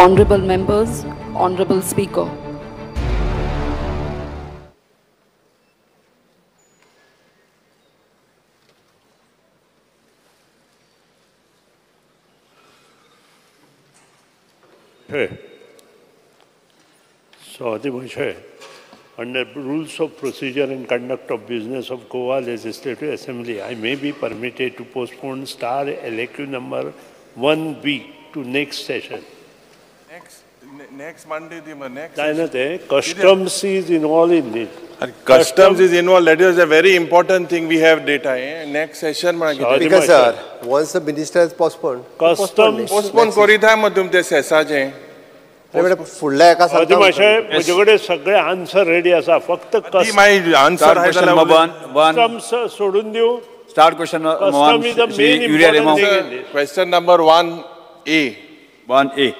Honorable members, Honorable Speaker. So, under rules of procedure and conduct of business of Goa Legislative Assembly, I may be permitted to postpone star LAQ number 1B to next session. Next Monday, next. Customs is involved in this. Customs is involved. That is a very important thing. We have data. Next session. Because sir, once the minister has postponed. Customs. Postpone कोरीता मग तुमचे सेसाचे. फुडल्या एका सांगता माझ्याकडे सगळे answer ready असा फक्त answer customs सोडून देऊ. Start question question number 1A. 1A.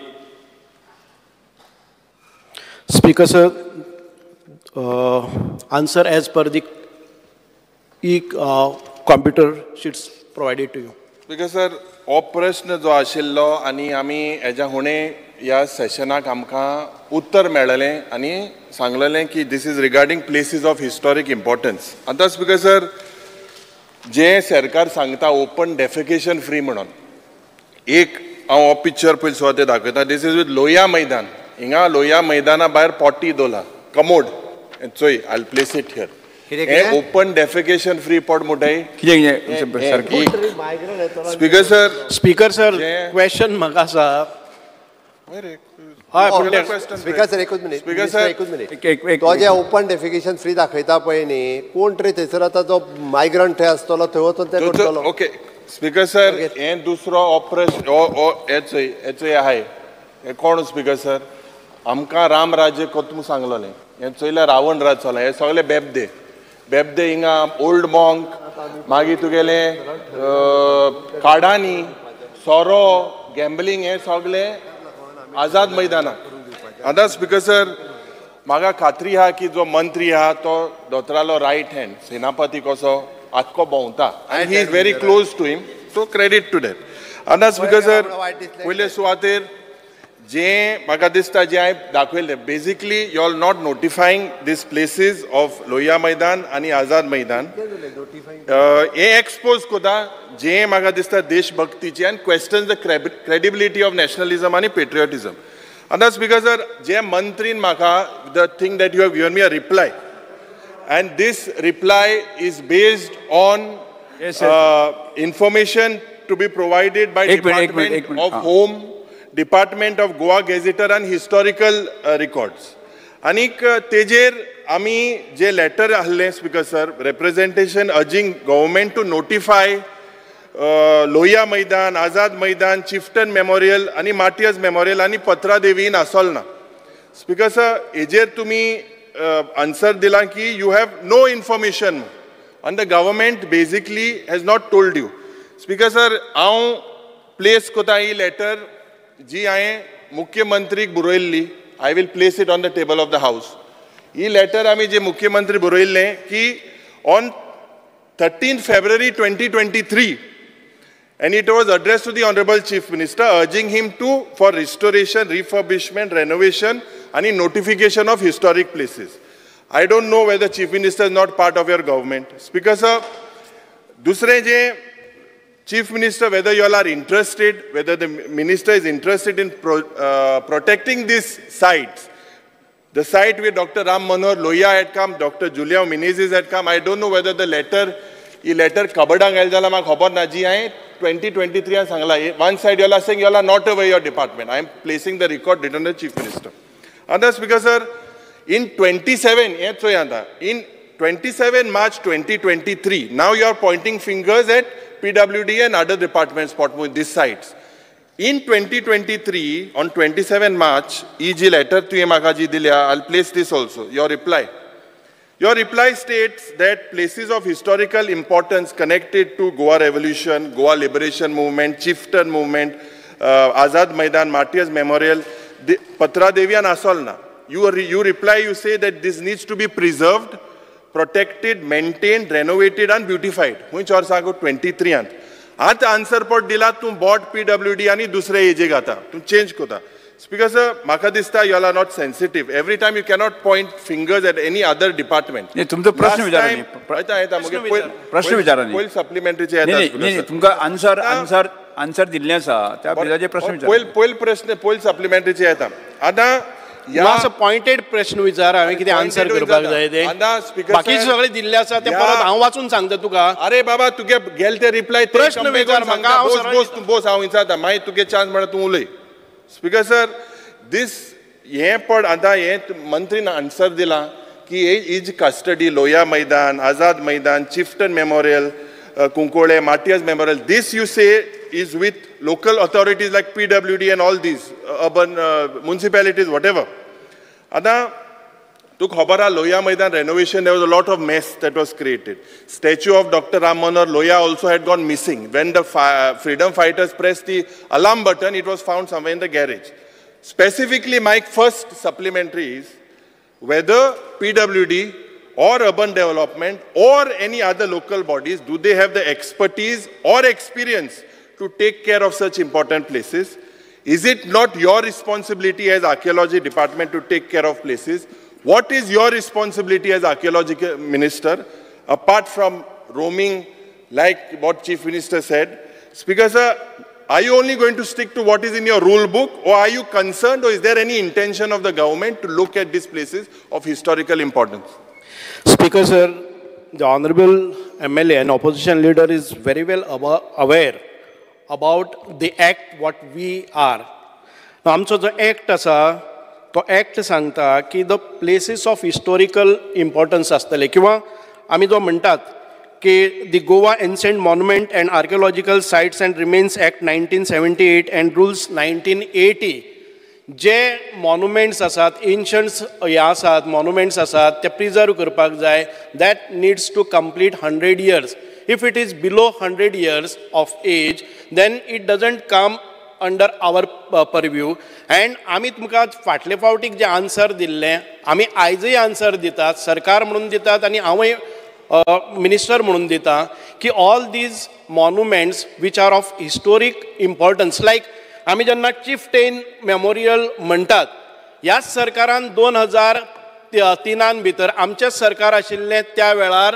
Speaker sir, answer as per the computer sheets provided to you. Speaker sir, हो प्रश्न जो आशिल्लो आनी आमी हेज्या हुणे ह्या सेशनाक आमकां उत्तर मेळ्ळें आनी सांगलेलें की this is regarding places of historic importance. आतां स्पीकर सर, जे सरकार सांगता ओपन डेफिकेशन फ्री म्हणून, एक हांव हो पिक्चर पयलीं सुद्दां ते दाखयता. दिस इज विथ लोहिया मैदान. हिंगा लोहिया मैदाना भायर पोटी दोला कमोड चोय. I will place it here. हे ओपन डेफिकेशन फ्री पॉट मोठाय. स्पीकर सर क्वेश्चन म्हाका आसा. स्पीकर सर एकूच मिनिट. तो जे ओपन डेफिकेशन फ्री दाखयता पळय न्ही, कोण तरी थंयसर आतां जो मायग्रंट थंय आसतलो थंय वचून ते करतलो. ओके स्पीकर सर, हे दुसरो ऑपरेशन हेचोय आहाय. हे कोण स्पीकर सर? आमकां राम राज्य कोतूम सांगलोलें. हे चोयल्यार रावण राज चला. हे सगळे बेबदे हिंगा ओल्ड मॉंक, मागीर तुगेले काडानी, सोरो, गॅम्बलिंग, हे सगळे आझाद मैदानाक. आतां स्पीकर सर, म्हाका खात्री आहा की जो मंत्री आहा तो दोतरालो रायट हँड सेनापती कसो आख्खो भोंवता आनी he is very close to him. So credit to that. आतां स्पीकर सर, पयले सुवातेर जे म्हाका दिसता जे हांवें दाखयलें, basically you are not notifying these places of Lohia Maidan आनी आझाद मैदान. हे एक्सपोज कोता जे म्हाका दिसता देशभक्तीचे आनी question the credibility of nationalism आनी पेट्रियोटिझम. आतां स्पीकर सर, जे मंत्रीन म्हाका the thing that you have given me a reply, and this reply is based on information to be provided by Department of Home, Department of Goa Gazetteer and Historical Records. Anik tejer ami je letter ahले speaker sir, representation urging government to notify Lohiya Maidan, Azad Maidan, Chieftain Memorial आणि Martyrs Memorial आणि पत्रा देवी in Asolna. Speaker sir, ejer tumi answer dila ki you have no information and the government basically has not told you. Speaker sir, हांव place कोता ही letter जी हांवें मुख्यमंत्रीक बरयल्ली. I will place it on the table of the house. ही letter आमी जे मुख्यमंत्री बरयल्लें की on 13 February 2023 and it was addressed to the Honorable Chief Minister urging him for restoration, refurbishment, renovation and notification of historic places. I don't know whether Chief Minister is not part of your government. Speaker sir, दूसरे जे Chief Minister, whether you all are interested, whether the Minister is interested in protecting these sites. The site where Dr. Ram Manohar Lohia had come, Dr. Julia Menezes had come. I don't know whether the letter, this letter kabadang eljala ma khabar na ji hai 2023 an sangla. One side you all are saying you all are not aware your department. I am placing the record written the Chief Minister. Other Speaker sir, in 27 March 2023, now you are pointing fingers at PWD and other departments with these sites. In 2023, on 27 March, EG letter to Makaji Dilya, I'll place this also, your reply. Your reply states that places of historical importance connected to Goa Revolution, Goa Liberation Movement, Chieftain Movement, Azad Maidan, Martyrs Memorial, Patra Devi and Asolna. You reply, you say that this needs to be preserved, protected, maintained, renovated and beautified. Which or sago 23 ant. आता answer pot दिला तू bought PWD आणि दुसरे AJ गाता तू change कोता. Speaker sir, म्हाका दिसता you all are not sensitive. Every time you cannot point fingers at any other department. नाही तुमचा प्रश्न विचारा न्ही. प्रश्न विचारा न्ही. पहिले सप्लिमेंटरीचे येता. नाही तुमका आन्सर दिल्ले आसा त्या बिलाचे प्रश्न विचारा. पहिले सप्लिमेंटरीचे येता. आता या पॉइंटेड प्रश्न विचार हांवें कितें आन्सर करपाक जाय ते बाकी सगळे दिल्ले आसा ते परत हांव वाचून सांगता तुका. अरे बाबा तुगे गेल ते रिप्लाय प्रश्न विचार म्हाका. बोस हांव विचारता मागीर तुगे चान्स म्हणल्यार तूं उलय. स्पीकर सर दीस हे पड आतां हे मंत्रीन आन्सर दिला की is custody Loya Maidan Azad Maidan chieftain memorial Cuncolim Matias memorial this you say is with local authorities like PWD and all these urban municipalities, whatever. Ada, to khabara Loya Maidan renovation, there was a lot of mess that was created. Statue of Dr. Ram Manohar Loya also had gone missing. When the freedom fighters pressed the alarm button, it was found somewhere in the garage. Specifically, my first supplementary is whether PWD or urban development or any other local bodies, do they have the expertise or experience to take care of such important places? Is it not your responsibility as archaeology department to take care of places? What is your responsibility as archaeology minister apart from roaming like what chief minister said? Speaker sir, are you only going to stick to what is in your rule book, or are you concerned, or is there any intention of the government to look at these places of historical importance? Speaker sir, the honorable MLA and opposition leader is very well aware about the act what we are. Now, आमचो जो act आसा तो act सांगता की the places of historical importance आसतले किंवा आमी जो म्हणटात की the Goa Ancient Monument and Archaeological Sites and Remains Act 1978 and Rules 1980 जे monuments आसात ancients हे आसात monuments आसात ते preserve करपाक जाय. That needs to complete 100 years. If it is below 100 years of age, then it doesn't come under our purview. And आमी तुमकां फाटले फावटीक जे आन्सर दिल्ले आमी आयजय आन्सर दितात, सरकार म्हणून दितात आनी हांवय मिनिस्टर म्हणून दिता की all these monuments which are of historic importance like आमी जेन्ना चिफ्टेन मेमोरियल म्हणटात ह्याच सरकारान 2003 भितर आमचेच सरकार आशिल्लें त्या वेळार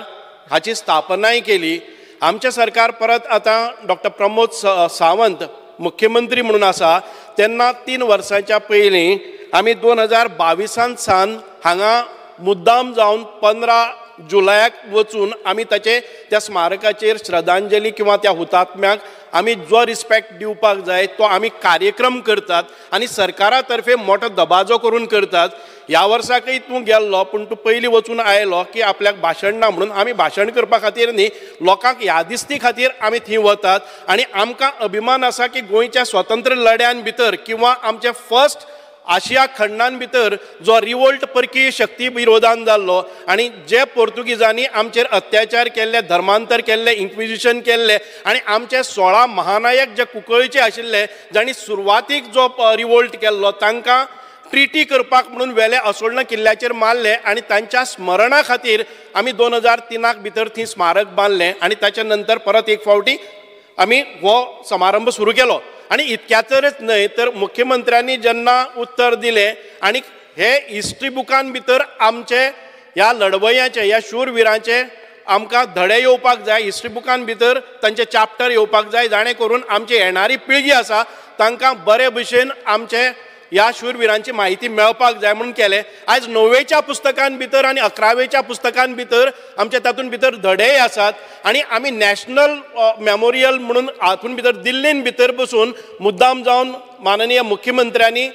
हाची स्थापनाय केली. आमचे सरकार परत आतां डॉक्टर प्रमोद सावंत मुख्यमंत्री म्हणून आसा तेन्ना 3 वर्सांच्या पयलीं आमी 2022 सान हांगा मुद्दाम जावन 15 जुलयाक वचून आमी त्या स्मारकाचेर श्रद्धांजली किंवा त्या हुतात्म्याक आमी जो रिस्पेक्ट दिवपाक जाय तो आमी कार्यक्रम करतात आनी सरकारा तर्फे मोठो दबाजो करून करतात. ह्या वर्साकय तूं गेल्लो पूण तूं पयलीं वचून आयलो की आपल्याक भाशण ना म्हणून आमी भाशण करपा खातीर न्ही लोकांक यादिस्ती खातीर आमी थंय वतात आनी आमकां अभिमान आसा की गोंयच्या स्वतंत्र लढ्यां भितर किंवा आमचे फर्स्ट आशिया खंडान भितर जो रिवोल्ट परकीय शक्ती विरोधान जाल्लो आनी जे पोर्तुगीजांनी आमचेर अत्याचार केल्ले धर्मांतर केल्ले इन्क्विजिशन केल्ले आनी आमचे 16 महानायक जे कुंकळीचे आशिल्ले जांणी सुरवातीक जो रिवोल्ट केल्लो तांकां ट्रिटी करपाक म्हणून वेले असोळणा किल्ल्याचेर मारले आनी तांच्या स्मरणा खातीर आमी 2003 भितर थंय स्मारक बांदलें आनी ताच्या नंतर परत एक फावटी आमी हो समारंभ सुरू केलो. आणि इतक्यातच न्हय तर मुख्यमंत्र्यांनी जेन्ना उत्तर दिलें आनी हे हिस्ट्री बुकान भितर आमचे ह्या लढवयांचे ह्या शूरवीरांचे आमकां धडे येवपाक जाय, हिस्ट्री बुकान भितर तांचे चॅप्टर येवपाक जाय जाणे करून आमची येणारी पिळगी आसा तांकां बरे भशेन आमचे ह्या शूरवीरांची म्हायती मेळपाक जाय म्हणून केलें. आयज 9वेच्या पुस्तकान भितर आनी 11वेच्या पुस्तकान भितर आमचे तातूंत भितर धडेय आसात आनी आमी नॅशनल मेमोरियल म्हणून हातूंत भितर दिल्लीन भितर बसून मुद्दाम जावन माननीय मुख्यमंत्र्यांनी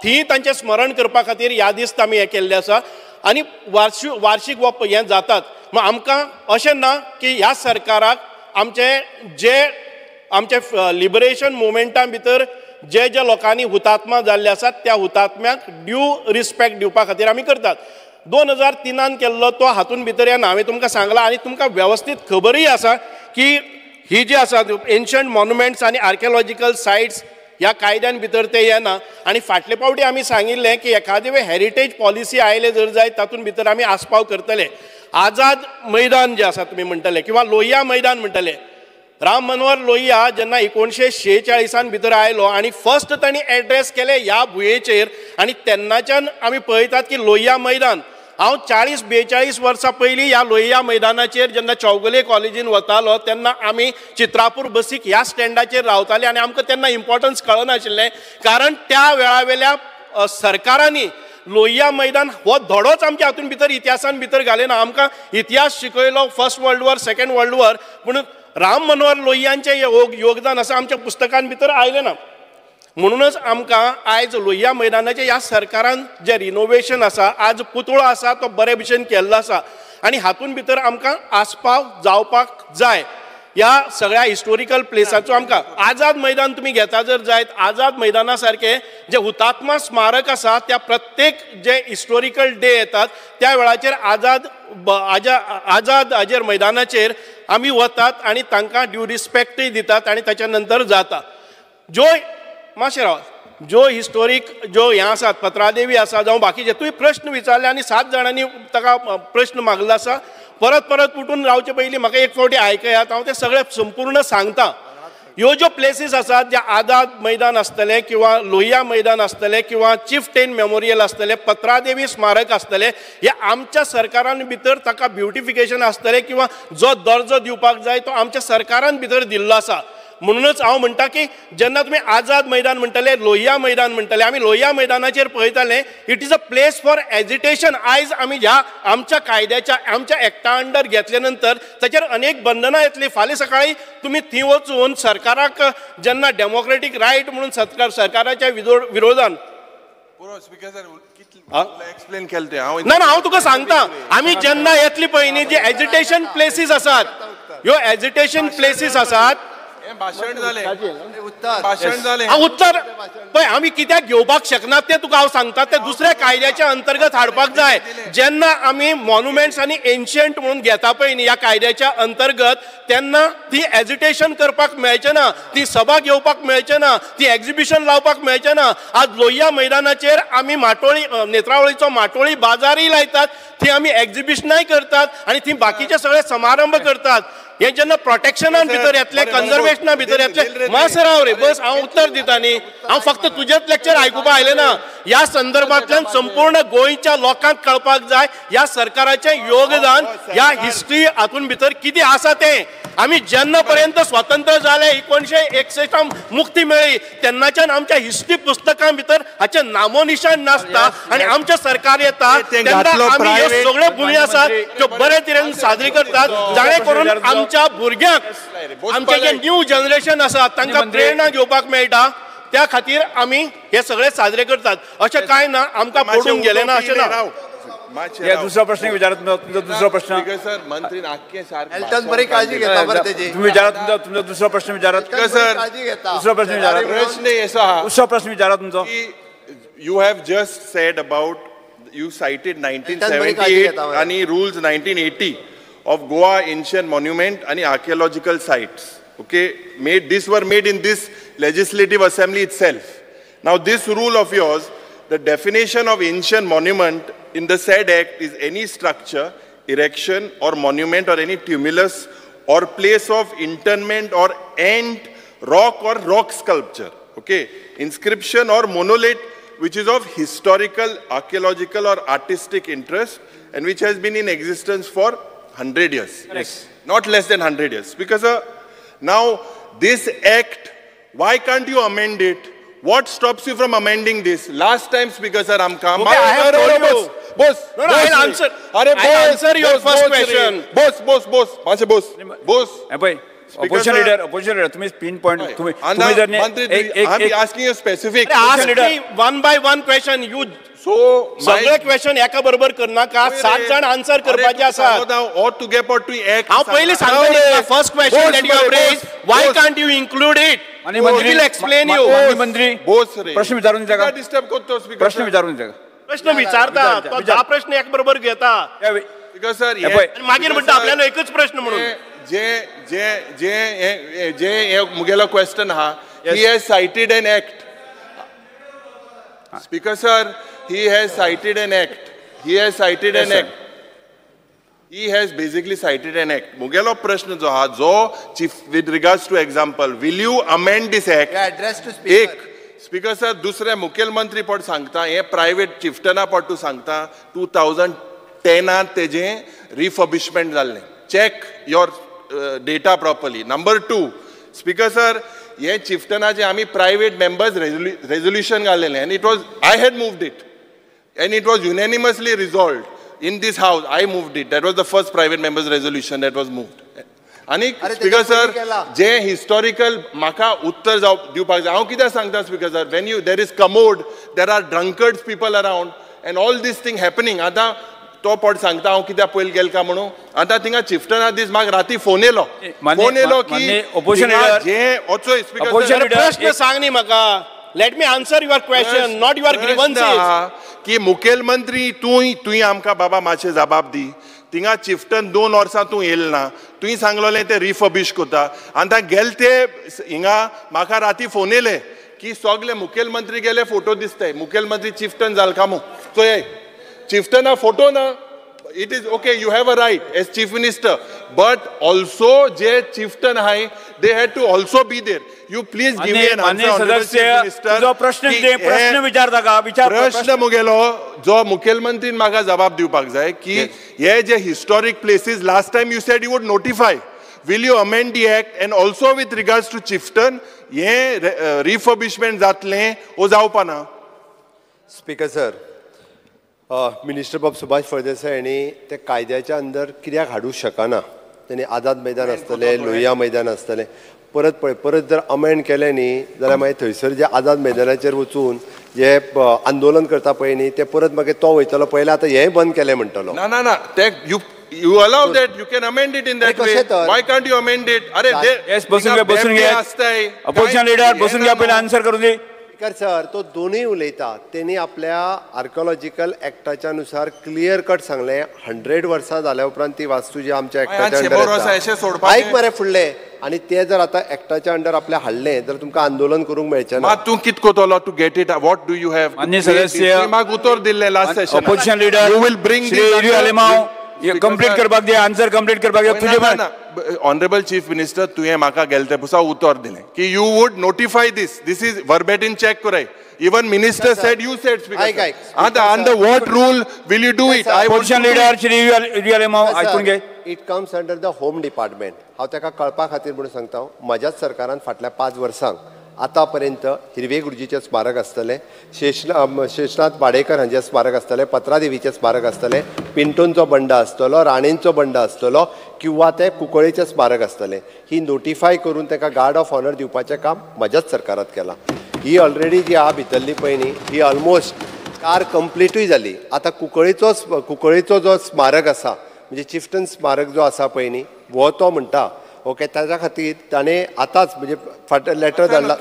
थंय तांचें स्मरण करपा खातीर यादिस्त आमी हें केल्लें आसा आनी वार्षिक हें जातात. मग आमकां अशें ना की ह्या सरकाराक आमचे लिबरेशन मुवमेंटा भितर जे लोकांनी हुतात्मा जाल्ले आसात त्या हुतात्म्याक ड्यू रिस्पेक्ट दिवपा खातीर आमी करतात. 2003 केल्लो तो हातूंत भितर येना हांवें तुमकां सांगलां आनी तुमकां वेवस्थीत खबरूय आसा की ही जी आसा एन्शंट मॉन्युमेंट्स आनी आर्किओलॉजिकल सायट्स ह्या कायद्यान भितर ते येना आनी फाटले फावटी आमी सांगिल्लें की एखादे वेळ हेरिटेज पॉलिसी आयले जर जायत तातूंत भितर आमी आस्पाव करतले. आझाद मैदान जे आसा तुमी म्हणटले किंवा लोहिया मैदान म्हणटले राम मनोहर लोहिया जेन्ना 1946 भितर आयलो आणि फर्स्ट तांणी एड्रेस केले ह्या भुंयेचेर आणि तेन्नाच्यान आमी पळयतात की लोहिया मैदान हांव 40-42 वर्सां पयलीं ह्या लोहिया मैदानाचेर जेन्ना चौगुले कॉलेजीन वतालो तेन्ना आमी चित्रापूर बसीक ह्या स्टँडाचेर रावताले आनी आमकां तेन्ना इम्पॉर्टन्स कळनाशिल्लें कारण त्या वेळा वेल्या सरकारांनी लोहिया मैदान हो धडोच आमच्या हातून भितर इतिहासान भितर घालेना आमकां इतिहास शिकयलो first world war second world war पूण राम मनोहर लोहियांचें योगदान आसा आमच्या पुस्तकान भितर आयलें ना म्हणूनच आमकां आयज लोहिया मैदानाचें ह्या सरकारान जे रिनोवेशन आसा आज पुतळो आसा तो बरे भशेन केल्लो आसा आनी हातून भितर आमकां आस्पाव जावपाक जाय ह्या सगळ्या हिस्टोरिकल प्लेसाचो आमकां आझाद मैदान तुमी घेता जर जायत आझाद मैदाना सारकें जे हुतात्मा स्मारक आसा त्या प्रत्येक जे हिस्टोरिकल डे येतात त्या वेळाचेर आझाद हाजेर मैदानाचेर आमी वतात आनी तांकां ड्यू रिस्पेक्टय दितात आनी ताच्या नंतर जाता ज्यो मातशें राव ज्यो हिस्टोरीक ज्यो हें आसात पत्रादेवी आसा जावं बाकीचे तुवें प्रश्न विचारले आनी 7 जाणांनी ताका प्रश्न मागलो आसा परत परत उठून रावचे पयलीं म्हाका एक फावटी आयकयात हांव ते सगळे संपूर्ण सांगता ह्यो ज्यो प्लेसीस आसात जे आझाद मैदान आसतले किंवा लोहिया मैदान आसतले किंवा चिफ्टेन मेमोरियल आसतले पत्रादेवी स्मारक आसतले हे आमच्या सरकारान भितर ताका ब्युटिफिकेशन आसतले किंवा जो दर्जो दिवपाक जाय तो आमच्या सरकारान भितर दिल्लो आसा म्हणूनच हांव म्हणटा की जेन्ना तुमी आझाद मैदान म्हणटले लोहिया मैदान म्हणटले आमी लोहिया मैदानाचेर पळयताले it is a place for agitation आयज आमी ह्या आमच्या कायद्याच्या आमच्या एक्टा अंडर घेतले नंतर ताचेर अनेक बंधनां येतली फाल्यां सकाळी तुमी थंय वचून सरकाराक जेन्ना डेमोक्रेटीक रायट म्हणून सरकाराच्या विरोधान एक्सप्लेन केलें तें ना हांव तुका सांगता आमी जेन्ना येतली पळय न्ही जे एजिटेशन प्लेसीस आसात ह्यो एजिटेशन प्लेसीस आसात भाशण उत्तर पळय आमी कित्याक घेवपाक शकनात तें तुका हांव सांगता ते दुसऱ्या कायद्याच्या अंतर्गत हाडपाक जाय जेन्ना आमी मॉन्युमेंट्स आनी एन्शियंट म्हणून घेता पळय न्ही ह्या कायद्याच्या अंतर्गत तेन्ना ती एजिटेशन करपाक मेळचें ना ती सभा घेवपाक मेळचें ना ती एग्जिबिशन लावपाक मेळचें ना आज लोहिया मैदानाचेर आमी माटोळी नेत्रावळीचो माटोळी बाजारय लायतात थंय आमी एग्जिबिशनाय करतात आनी थंय बाकीचे सगळे समारंभ करतात हे जेन्ना प्रोटेक्शनान भितर येतले कन्जर्वेशना भितर येतले मातसो राव रे बस हांव उत्तर दिता न्ही हांव फक्त तुजेच लेक्चर आयकुपा आयलें ना ह्या संदर्भांतल्यान संपूर्ण गोंयच्या लोकांक कळपाक जाय ह्या सरकाराचें योगदान ह्या हिस्ट्री हातून भितर कितें आसा तें आमी जेन्ना पर्यंत स्वतंत्र जाले 1961 मुक्ती मेळ्ळी तेन्नाच्यान आमच्या हिस्ट्री पुस्तकां भितर हाचें नामोनिशान नासता आनी आमचें सरकार येता तेन्ना आमी ह्यो सगळ्यो भुमी आसात त्यो बरे तरेन साजरी करतात जाणे करून आमच्या भुरग्यांक आमचे जे न्यू जनरेशन आसा तांकां प्रेरणा घेवपाक मेळटा त्या खातीर आमी हे सगळे साजरे करतात अशें कांय ना आमकां पडून गेलें ना अशें ना दुसरा प्रश्न विचारत तुमचा दुसरा प्रश्न सर मंत्री नाक्के एल्टन बरी काळजी घेता बरं त्याची तुम्ही विचारा तुमचा दुसरा प्रश्न विचारत सर दुसरा प्रश्न विचारा दुसरा प्रश्न विचारा तुमचा you have just said about you cited 1978 आणि rules 1980 of Goa ancient monument and archaeological sites. Okay, these were made in this legislative assembly itself. Now this rule of yours, the definition of ancient monument in the said act is any structure, erection or monument or any tumulus or place of interment or ant, rock or rock sculpture. Okay, inscription or monolith which is of historical, archaeological or artistic interest and which has been in existence for 100 years, yes. Not less than 100 years. Because now this act, why can't you amend it? What stops you from amending this? Last time, Speaker Sir, okay, I have told you. Boss, I'll answer. I'll answer your first question. Boss. Opposition leader, तुम्ही pin point तुम्ही जर I'm asking you specific. Ask me one by one question. You सगळे question एका बरोबर करनाका 7 जण answer करपाचे आसात or to get or to act हांव पयली सांगता first question that you have raised why can't you include it आणि मंत्री will explain you मंत्री प्रश्न विचारून द्या डिस्टर्ब करतो प्रश्न विचारून द्या प्रश्न विचारता तो 10 प्रश्न एक बरोबर घेता बिकॉज सर मागीर म्हणटा आपल्याला एकच प्रश्न म्हणून जे मुगेलो क्वेश्चन हा he has cited an act. Speaker sir, he has cited an act. He has cited an act. He has basically cited an act. Mugelo prashna jo ha, jo chief with regards to example, will you amend this act? Yeah, address to speaker. Speaker sir, दुसरे मुखेलमंत्री पट सांगता हे private चिफ्टना पट तू सांगता 2010 तेजे refurbishment जाल्ले. Check your data properly. Number 2, Speaker sir, हे चिफ्टनाचे आमी private members resolution घाल्लेले and it was I had moved it and it was unanimously resolved in this house. I moved it. That was the first private members resolution that was moved. आणि speaker sir जे historical म्हाका उत्तर दिवपाक जाय हांव कित्याक सांगता speaker sir Wien you there is commode there are drunkards people around end all these thing happening आतां तो पट सांगता हांव कित्याक पयलीं गेल काय म्हणून आतां थिंगा चिफ्टना दीस म्हाका राती फोन येयलो की जे वचोय स्पीकर प्रश्न सांग न्ही म्हाका let me answer your question not your grievances की मुखेलमंत्री तुय आमकां बाबा मातशें जबाब दी थिंगा चिफ्टन 2 वर्सां तूं येयल ना तुवें सांगलोलें ते रिफर्बिश कोता आतां गेल ते हिंगा म्हाका राती फोन येयले की सगळे मुखेलमंत्री गेले फोटो दिसताय मुखेलमंत्री चिफ्टन जाल कामू चोय चिफ्टना फोटो ना it is okay you have a right as chief minister but also je chieftain hai they had to also be there you please give me an answer honorable chief minister जो प्रश्न विचारता का प्रश्न मुगेलो जो मुख्यमंत्री म्हाका जबाब दिवपाक जाय की हे जे historic places last time you said you would notify will you amend the act and also with regards to chieftain हे refurbishment जातले ओ जावपा ना स्पीकर सर मिनिस्टर बाब सुभाष फळदेसाय यांनी ते कायद्याच्या अंदर कित्याक हाडूंक शकना त्यांनी आझाद मैदान आसतले लोहिया मैदान आसतले परत जर अमेंड केले न्ही जाल्यार मागीर थंयसर जे आझाद मैदानाचेर वचून जे आंदोलन करता पळय न्ही ते परत मागीर तो वयतलो पयले आतां हेंय बंद केलें म्हणटलो ना ना ना ते you allow that you can amend it in that way why can't you amend it अरे yes बसून घे opposition leader बसून घ्या पहिले आन्सर करू दे स्पीकर सर तो दोन्ही उलयता त्यांनी आपल्या आर्किओलॉजिकल एक्टाच्या नुसार क्लियर कट सांगले 100 वर्सां जाल्या उपरांत ती वास्तू जी आमच्या एक्टाच्या आयक मरे फुडले आणि ते जर आता एक्टाच्या अंडर आपल्या हाडले तर तुमकां आंदोलन करूंक मेळचें ना तूं कित कोतलो to get it what do you have माननीय सदस्य म्हाका उतर दिल्लें last session opposition leader you will bring this complete करपाक दे आन्सर कंप्लीट करपाक दे तुझे Honorable Chief Minister, तुझे म्हाका गेलते पुसा उत्तर दिले कि you would notify this. This is verbatim check करूय. Even Minister said, you said, Speaker. Under what rule will you do it? Opposition leader, Shri Urialemau, ऐकून घे. It comes under the Home Department. हांव ताका कळपा खातीर म्हणून सांगता म्हज्याच सरकारान फाटल्या 5 वर्सांक आतापर्यंत हिरवे गुरुजीचे स्मारक आसतले शेषनाथ वाडेकर हांचे स्मारक आसतले पत्रादेवीचे स्मारक आसतले पिंटोंचो बंड आसतलो राणेंचो बंड आसतलो किंवा ते कुंकळेचे स्मारक आसतले ही नोटिफाय करून ताका गार्ड ऑफ ऑनर दिवपाचें काम म्हज्याच सरकारात केलां ही ऑलरेडी जी आहा भितरली पळय न्ही ही ऑलमोस्ट कार कंप्लीटूय जाली आतां कुंकळेचो जो स्मारक आसा म्हणजे चिफ्टन स्मारक जो आसा पळय न्ही हो तो म्हणटा ओके ताच्या खातीर ताणें आतांच म्हणजे लेटर धाडला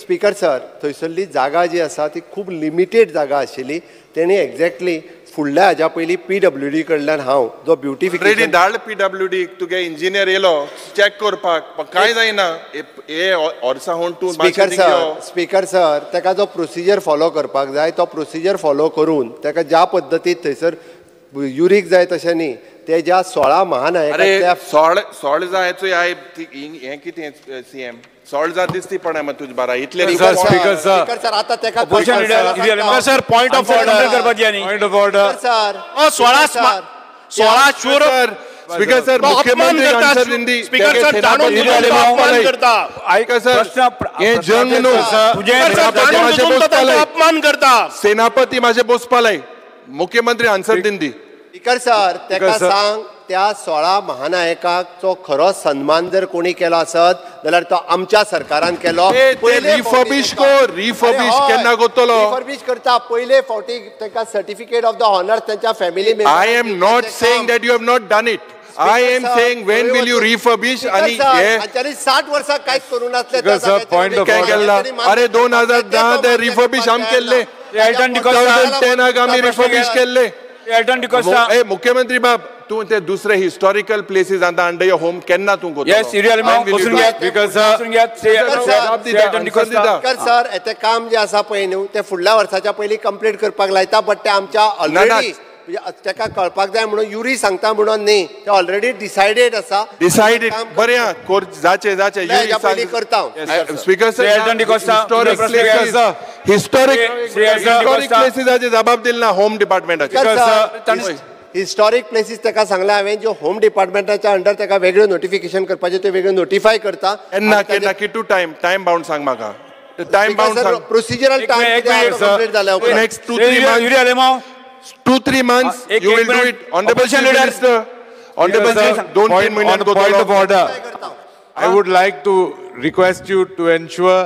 स्पीकर सर थंयसरली जागा जी आसा ती खूब लिमिटेड जागा आशिल्ली तेणी एक्झॅक्टली फुडल्या हाज्या पयलीं PWD कडल्यान हांव जो ब्युटिफिकेशन धाड PWD तुगे इंजिनियर येयलो चॅक करपाक काय जायना हे वर्सां होण तूं स्पीकर सर ताका जो प्रोसिजर फॉलो करपाक जाय तो प्रोसिजर फॉलो करून ताका ज्या पद्दतीन थंयसर युरीक जाय तशें न्ही ते ज्या 16 महानायकांतल्या 16 जायचो हे कितें सीएम 16 दिसती पण मग तुझ बारा इतले स्पीकर सर आता तेका सर पॉइंट ऑफ ऑर्डर करपाची आणि पॉइंट ऑफ ऑर्डर सर 16 शूर स्पीकर सर मुख्यमंत्री आन्सर दिंदी स्पीकर सर अपमान करता ऐका सर हे जंग नो अपमान करता सेनापती माझे बोसपालाय मुख्यमंत्री आन्सर दिंदी स्पीकर सर तेका सांग त्या 16 महानायकांचो खरो सन्मान जर कोणी केलो आसत जाल्यार तो आमच्या सरकारान केलो रिफर्बिश केन्ना करतलो रिफर्बिश करता पयले फावटी तेका सर्टिफिकेट ऑफ द ऑनर त्यांच्या family member I am not saying that you have not done it I am saying when will you refurbish आणि हे 60 वर्षां काहीच करून नसले पॉइंट ऑफ अरे 2010 ते रिफर्बिश आम केल्ले 2010 आमी रिफर्बिश केल्ले मुख्यमंत्री बाब तू ते दुसरे हिस्टॉरिकल प्लेसेस आता अंडर योर होम केन्ना तू करतो यस सर ते काम जे आसा पळय न्हू ते फुडल्या वर्साच्या पयलीं कंप्लीट करपाक लायता बट ते आमच्या ऑलरेडी म्हणजे ताका कळपाक जाय म्हणून युरी सांगता म्हणून न्ही, ते ऑलरेडी डिसायडेड आसा. डिसायडेड बरें जाचे पयलीं करता स्पीकर हिस्टॉरीक प्लेसीसाचे जबाब दिले ना होम डिपार्टमेंटाचे. हिस्टॉरीक प्लेसीस ताका सांगला हांवें, ज्यो होम डिपार्टमेंटाच्या अंडर ताका वेगळें नोटिफिकेशन करपाचें ते वेगळें नोटिफाय करता. केन्ना कितू टायम बाउंड सांग म्हाका. Time bound procedural time complete जाल्या उपरांत next 2-3 months you will do it. Honorable Chief Minister, Honorable Chief, don't point of order. I would like to request you to ensure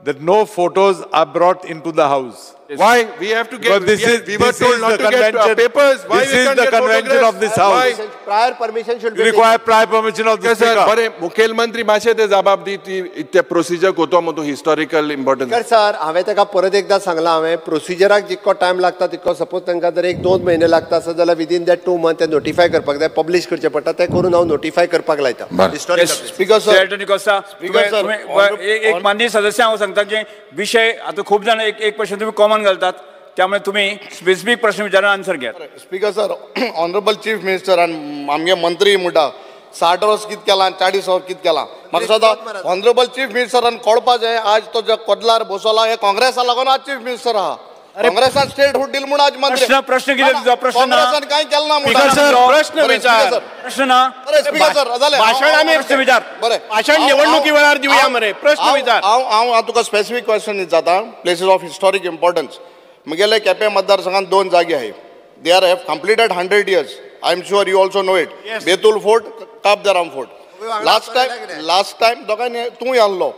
that no photos are brought into the house. Why? We have to get. We were told not to get papers. Why this is the convention of this house. Prior permission should be. You require prior permission of the speaker. बरे मुखेलमंत्री मातशे ते जबाब दी ते procedure कोतो मतो historical importance. Sir हांवें ताका परत एकदा सांगला, हांवें प्रोसिजराक जितको टायम लागता तितको सपोज तांकां जर 1-2 म्हयने लागता आसत जाल्यार विदीन दॅट 2 months ते नोटिफाय करपाक जाय, पब्लीश करचें पडटा. तें करून हांव नोटिफाय करपाक लायता. स्पीकर सर, एक माननीय सदस्य हांव सांगता की विषय आता खूप जण एक प्रश्न तुम्ही कॉमन घालतात, त्यामुळे तुम्ही स्पेसिफिक प्रश्न विचारून आन्सर घ्या. Speaker sir, honourable chief minister आनी आमगे मंत्री म्हणटा 60 वर्स कितें केलां, 40 वर्स कितें केलां. म्हाका सदां ऑनरेबल चीफ मिनिस्टरान कळपा जाय, आज तो जो कदलार बसला हे काँग्रेसा लागून आज चीफ मिनिस्टर आहा. काँग्रेसान स्टेटहूड दिल म्हणून आज मंत्री. प्रश्न कितें तुजो? प्रश्न काँग्रेसान कांय केलें ना म्हणटा. प्रश्न विचार. प्रश्न ना. स्पीकर सर जालें. भाशण आमी प्रश्न विचार. बरें भाशण निवडणुकी वेळार दिवया मरे. प्रश्न विचार. हांव तुका स्पेसिफीक क्वेश्चन विचारता. Places of historic importance. म्हगेले केपें मतदारसंघात 2 जागे आहाय. They are have completed 100 years. I am sure you also know it. Betul fort, Cabo they Rama fort. Last time दोगांनी तूंय आहलो.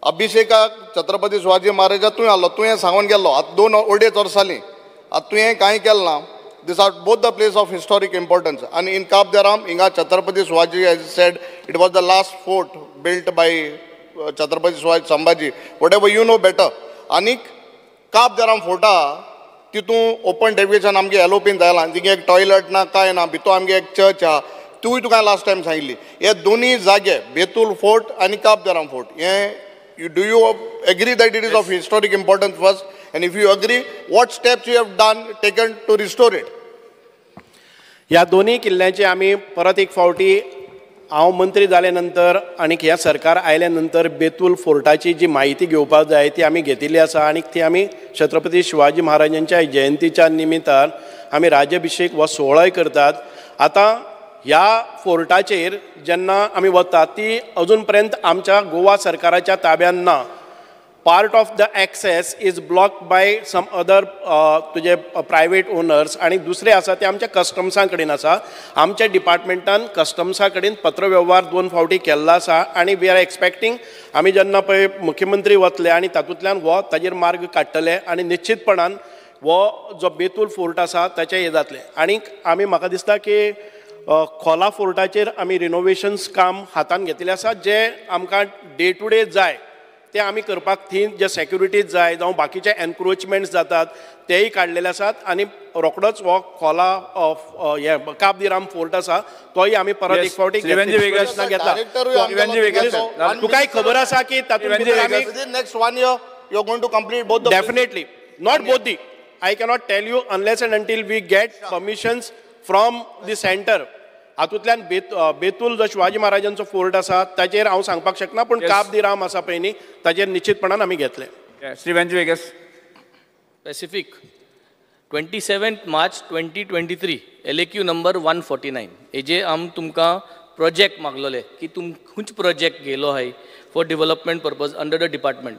अभिषेकाक छत्रपती शिवाजी महाराजा तूंय आहलो, तुवें सांगून गेल्लो. आतां 2-2.5 वर्सांनी आतां तुवें कांय केलें ना. These are both the place of historic importance. And in Kap Daram, Inga Chhatrapati Shivaji, as said, it was the last fort built by Chhatrapati Shivaji Sambhaji. Whatever you know better. Anik Kap Daram forta तितून open defecation आमगे एलोपीन जायला. तिगे एक toilet ना काय ना, भितर आमगे एक चर्च आहा. तूंय तुका लास्ट टायम सांगिल्ली. हे दोनी जागे बेतूल फोर्ट आनी काब दराम फोर्ट, हे do you agree that it is of historic importance first? And if you agree, what steps you have taken to restore it? ह्या दोन्ही किल्ल्यांची आमी परत एक फावटी हांव मंत्री जाले नंतर आणि ह्या सरकार आयल्या नंतर बेतूल फोर्टाची जी माहिती घेवपाक जाय ती आमी घेतिल्ली आसा. आणि ती आमी छत्रपती शिवाजी महाराजांच्या जयंतीच्या निमित्तान आमी राज्याभिषेक हो सोहळाय करतात. आता ह्या फोर्टाचेर जेन्ना आमी वतात ती अजून पर्यंत आमच्या गोवा सरकाराच्या ताब्यान ना. Part of the access is blocked by some other तुजे प्रायवेट ओनर्स आणि दुसरे आसा ते आमच्या कस्टम्सा कडेन आसा. आमच्या डिपार्टमेंटान कस्टम्सा कडेन पत्रव्यवहार 2 फावटी केल्लो आसा आणि वी आर एक्सपेक्टींग आमी जेन्ना पळय मुख्यमंत्री वतले आणि तातूंतल्यान हो ताजेर मार्ग काडटले आणि निश्चितपणान हो जो बेतूल फोर्ट आसा ताचें हे जातलें. आनीक आमी म्हाका दिसता की खोला फोर्टाचेर आमी रिनोवेशन्स काम हातान घेतिल्लें आसा. जे आमकां डे टू डे जाय ते आमी करपाक थी जे सेक्युरिटीज जाय जावं बाकीचे एनक्रोचमेंट्स जातात तेय काडलेले आसात. आणि रोखडोच हो खोला हे काब दे राम फोर्ट आसा तोय आमी परत एक फावटी घेतला. तुकाय खबर आसा की तातूंत next 1 year you are going to complete both the definitely not both the I cannot tell you unless and until we get permissions from the center. हातूंतल्यान बेतूल जो शिवाजी महाराजांचो फोर्ट आसा ताचेर हांव सांगपाक शकना, पण काब दे राम आसा पळय न्ही ताचेर निश्चितपणान आमी घेतले. Shri Venzy Viegas specific 27 March 2023 LAQ number 149 हेजे आम तुमकां प्रोजेक्ट मागलोले की तुम खंयच प्रोजेक्ट गेलो हाय for development purpose under the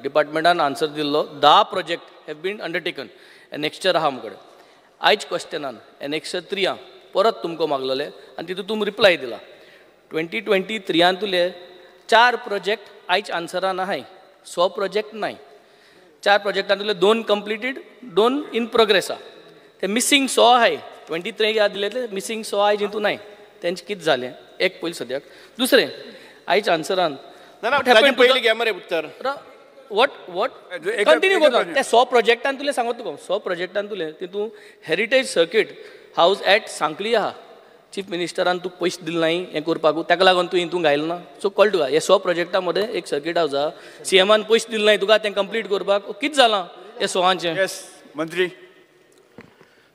डिपार्टमेंटान आन्सर दिल्लो 10 project have been undertaken. Annexure आहा आमकडे. आयज क्वेश्चनान एनेक्स्चर 3 परत तुमकां मागलोले आनी तितून तुमी रिप्लाय दिला. 2023 तुले 4 प्रोजेक्ट आयज आन्सरान आहाय, 100 प्रोजेक्ट नाय. 4 प्रोजेक्टान तुले 2 कंप्लिटेड, 2 इन प्रोग्रेस आहा. ते मिसींग 100 आहाय. 23 दिले ते मिसींग 100 आयज हितून नाय. तेंचें कितें जालें एक पयलीं सद्याक. दुसरें आयज आन्सरान पयलीं घे मरे उत्तर. वॉट कंटिन्यू करता. त्या 100 प्रोजेक्टान तुले सांगता तुका 100 प्रोजेक्टान तुले तितून heritage circuit house at Sankali आहा. चीफ मिनिस्टरान तू पयशे दिले नाही हें करपाक, ताका लागून तूं हितून घायला ना. सो कळटा तुका हे 100 प्रोजेक्टा मध्ये एक सर्कीट हाऊस आहा. CMान पयशे दिले नाही तुका तें कंप्लीट करपाक. कितें जालां हे 100चे? मंत्री.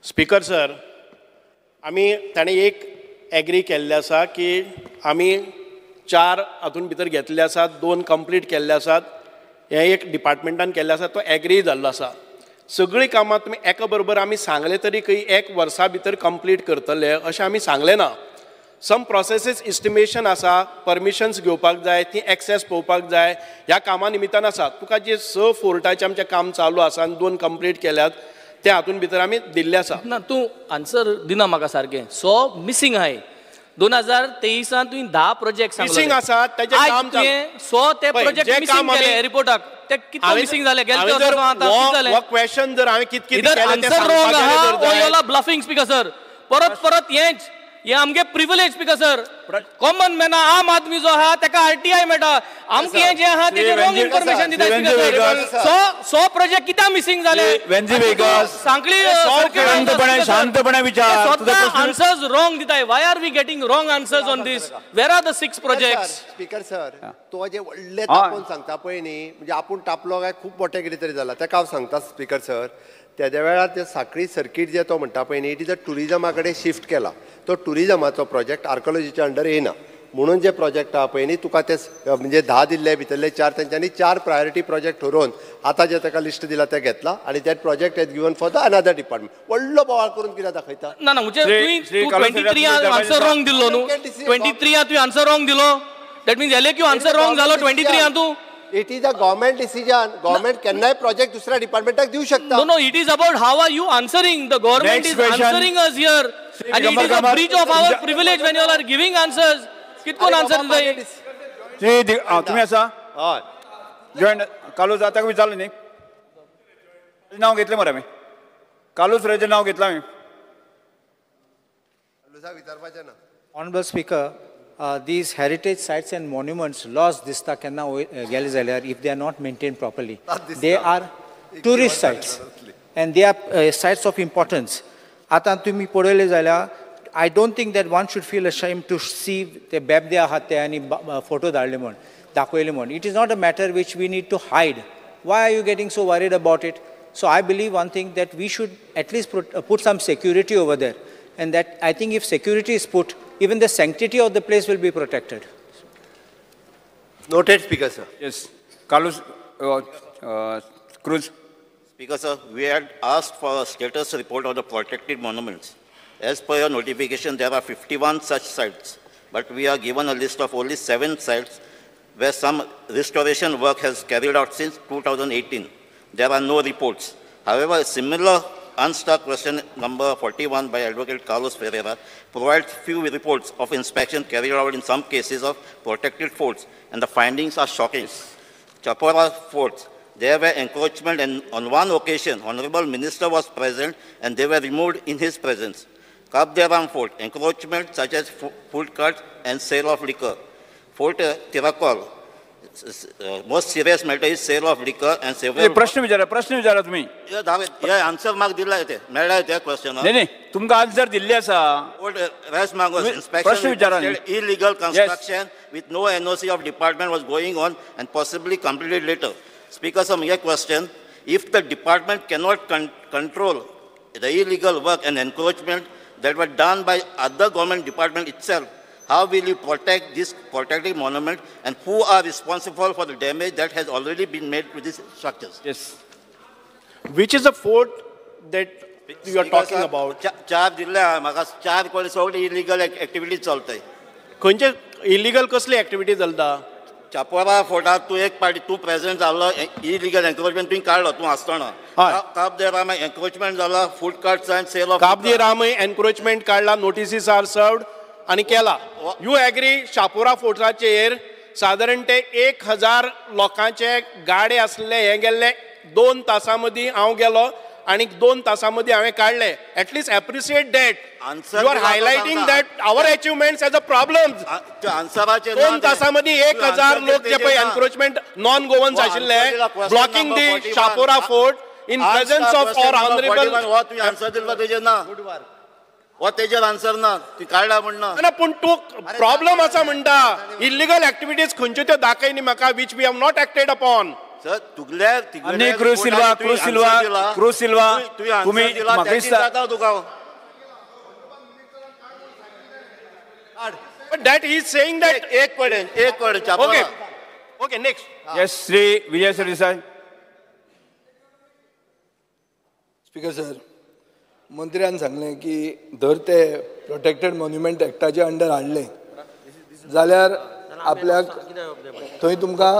स्पीकर सर, आमी ताणें एक एग्री केल्लें आसा की आमी 4 हातून भितर घेतले आसात, 2 कंप्लीट केल्ले आसात, हें एक डिपार्टमेंटान केल्लें आसा, तो एग्री जाल्लो आसा. सगळीं कामां तुमी एका बरोबर आमी सांगले तरी खंय 1 वर्सा भितर कंप्लीट करतले अशें आमी सांगलें ना. सम प्रोसेसीस इस्टिमेशन आसा, परमिशन्स घेवपाक जाय, ती एक्सेस पळोवपाक जाय, ह्या कामा निमित्तान आसा. तुका जे 6 फोर्टाचें आमचें काम चालू आसा आनी 2 कंप्लीट केल्यात त्या हातून भितर आमी दिल्ले आसा. ना तूं आन्सर दिना म्हाका सारकें. सो मिसींग आहाय 2023 तुवें 10 प्रोजेक्ट सांगले मिसींग आसा तेजें काम सो ते प्रोजेक्ट मिसींग केले रिपोर्टाक ते कितले मिसींग जाले गेले हो क्वेश्चन जर हांवें कितकी आन्सर रॉंग आहा ओला ब्लफिंग स्पीकर सर परत हेंच हे आमगे प्रिविलेज स्पीकर सर कॉमन मॅना आम आदमी जो आहा ताका आरटीआय मेळटा आमकां हें जे आहा तेजे रॉंग इन्फॉर्मेशन दिता स्पीकर सर. सो प्रोजेक्ट कित्याक मिसींग जाले सांगली शांतपणे विचार आन्सर्स रॉंग दिताय. Why are we getting wrong answers on this? Where are the 6 projects? Speaker sir तो जे व्हडले तापोवन सांगता पळय न्ही म्हणजे आपूण टापलो काय खूब मोठे कितें तरी जाला ताका हांव सांगता स्पीकर सर तेद्या वेळार ते साखळी सर्कीट जे तो म्हणटा पळय न्ही इट इज अ टुरिजमा कडेन शिफ्ट केला. तो टुरिजमाचो प्रोजेक्ट आर्कोलॉजीच्या अंडर येना म्हणून जे प्रोजेक्ट आहा पळय न्ही तुका ते म्हणजे 10 दिल्ले भितरले 4 तेंच्यांनी 4 प्रायोरिटी प्रोजेक्ट ठरोवन आतां जे ताका लिस्ट दिला ते घेतला आनी that project has given for the another department. व्हडलो बोवाळ करून कित्याक दाखयता? ना म्हणजे तूं 23 आन्सर रॉंग दिल्लो न्हू 23 तुवें आन्सर रॉंग दिलो that means LAQ answer wrong जालो 23 तूं. It is a government decision. Government केन्नाय प्रोजेक्ट दुसऱ्या डिपार्टमेंटाक दिवं शकता. No it is about how are you answering. The government is answering us here and it is a breach of our privilege when you are giving answers. कितकोन answer दिताय? तुम्ही आसा हय जॉईंट कालूच आतां विचारलें न्ही नांव घेतलें मरे आमी कालूच रेजें नांव घेतलां आमी विचारपाचें ना. Honorable Speaker, these heritage sites and monuments laws dista kenna gele zalyar if they are not maintained properly. They are tourist sites and they are sites of importance. Ata tumi podele zalyar I don't think that one should feel ashamed to see the babde ahat te ani photo dhalle mon dakhwele mon. It is not a matter which we need to hide. Why are you getting so worried about it? So I believe one thing that we should at least put some security over there, and that I think if security is put, even the sanctity of the place will be protected. Noted, Speaker, sir. Yes. Carlos Cruz. Speaker, sir, we had asked for a status report of the protected monuments. As per your notification, there are 51 such sites, but we are given a list of only 7 sites where some restoration work has carried out since 2018. There are no reports. However, a similar unstuck question number 41 by Advocate Carlos Ferreira provides few reports of inspection carried out in some cases of protected forts, and the findings are shocking. Chapora Fort, there were encroachment, and on one occasion, Honorable Minister was present, and they were removed in his presence. Kabderam Fort, encroachment such as food carts and sale of liquor. Fort Tirakol, most serious matter is sale of liquor and several. प्रश्न विचारा तुम्ही. या answer mark दिला येते मेळ्ळा त्या question. नाही तुमका आन्सर दिल्ले आसा. Rest Magos inspection illegal construction with no NOC of department was going on and possibly completed later. Speaker, sir, my question: if the department cannot control the illegal work and encroachment that were done by other government department itself, how will you protect this protected monument, and who are responsible for the damage that has already been made to these structures? Yes. Which is the fort that you are talking about? चार जिल्हा म्हाका चार कोण सगळी illegal activities चलताय. खंयचे illegal कसली activity चलता? चापोरा फोर्टात तू एक पार्टी तू प्रेजेंट जाल्लो इलिगल एन्क्रोचमेंट तुवें काडलो तू आसतना. काब दे राम एन्क्रोचमेंट जाला food carts and sell off. काब दे राम एन्क्रोचमेंट काडला, नोटिसीस आर सर्वड आणि केला. यू एग्री शापोरा फोर्टाचेर साधारण ते 1000 लोकांचे गाडे असले हे गेल्ले 2 तासां मदीं हांव गेलो आणि 2 तासां मदीं हांवें काडले. At least appreciate that. You are highlighting that our achievements as a problem. 2 तासां मदीं 1000 लोक जे पळय एन्क्रोचमेंट नॉन गोवन्स आशिल्ले blocking the Chapora fort in presence of our honourable. Answer दिलो तेजेर ना वा तेजेर आन्सर ना ती काडला म्हणना ना. पूण तूं प्रॉब्लम आसा म्हणटा इल्लिगल एक्टिविटीज खंयच्यो त्यो दाखय न्ही म्हाका which we have not acted upon. Sir तुगल्या क्रूज सिल्वा तुम्ही म्हाका दिसता But that he is saying that. एक point. Okay, next. Yes, Sri Vijay Sirdesai. Speaker sir, मंत्र्यान सांगलें की धर ते प्रोटेक्टेड मॉन्युमेंट एक्टाचे अंडर हाडलें जाल्यार आपल्याक थंय तुमकां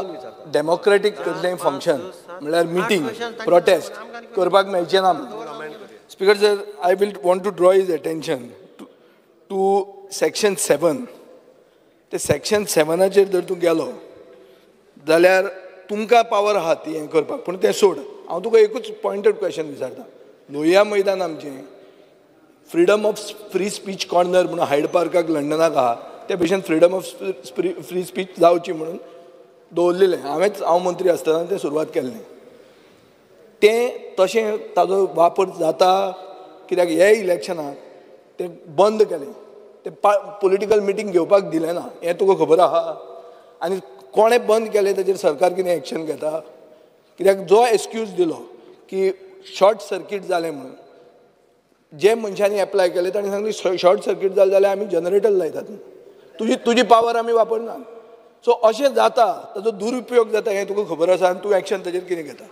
डेमोक्रेटीक कसलेंय फंक्शन म्हणल्यार मिटींग प्रोटेस्ट करपाक मेळचें ना. Speaker sir, I will want to draw his attention to section 7. ते सेक्शन 7चेर जर तूं गेलो जाल्यार तुमकां पावर आहा ती हें करपाक. पूण तें सोड, हांव तुका एकूच पॉयंटेड क्वेश्चन विचारता. लोहिया मैदान आमचें freedom of free speech corner म्हणून हायड पार्काक लंडनाक आहा, ते भशेन फ्रीडम ऑफ फ्री स्पीच जावची म्हणून दवरलेलें. हांव मंत्री आसतना तें सुरवात केल्लें. तें तशें ताजो वापर जाता कित्याक हे इलेक्शनाक तें बंद केलें. तें पॉलिटिकल मिटींग घेवपाक दिलें ना, हें तुका खबर आहा. आनी कोणें बंद केलें ताचेर सरकार कितें एक्शन घेता? कित्याक जो एक्सक्यूज दिलो की शॉर्ट सर्कीट जालें म्हणून, जे मनशांनी एप्लाय केलें ताणें सांगलें शॉर्ट सर्कीट जालें जाल्यार आमी जनरेटर लायतात, तुजी पावर आमी वापरना. सो अशें जाता, ताजो दुरुपयोग जाता, हें तुका खबर आसा आनी तूं एक्शन ताचेर कितें घेता?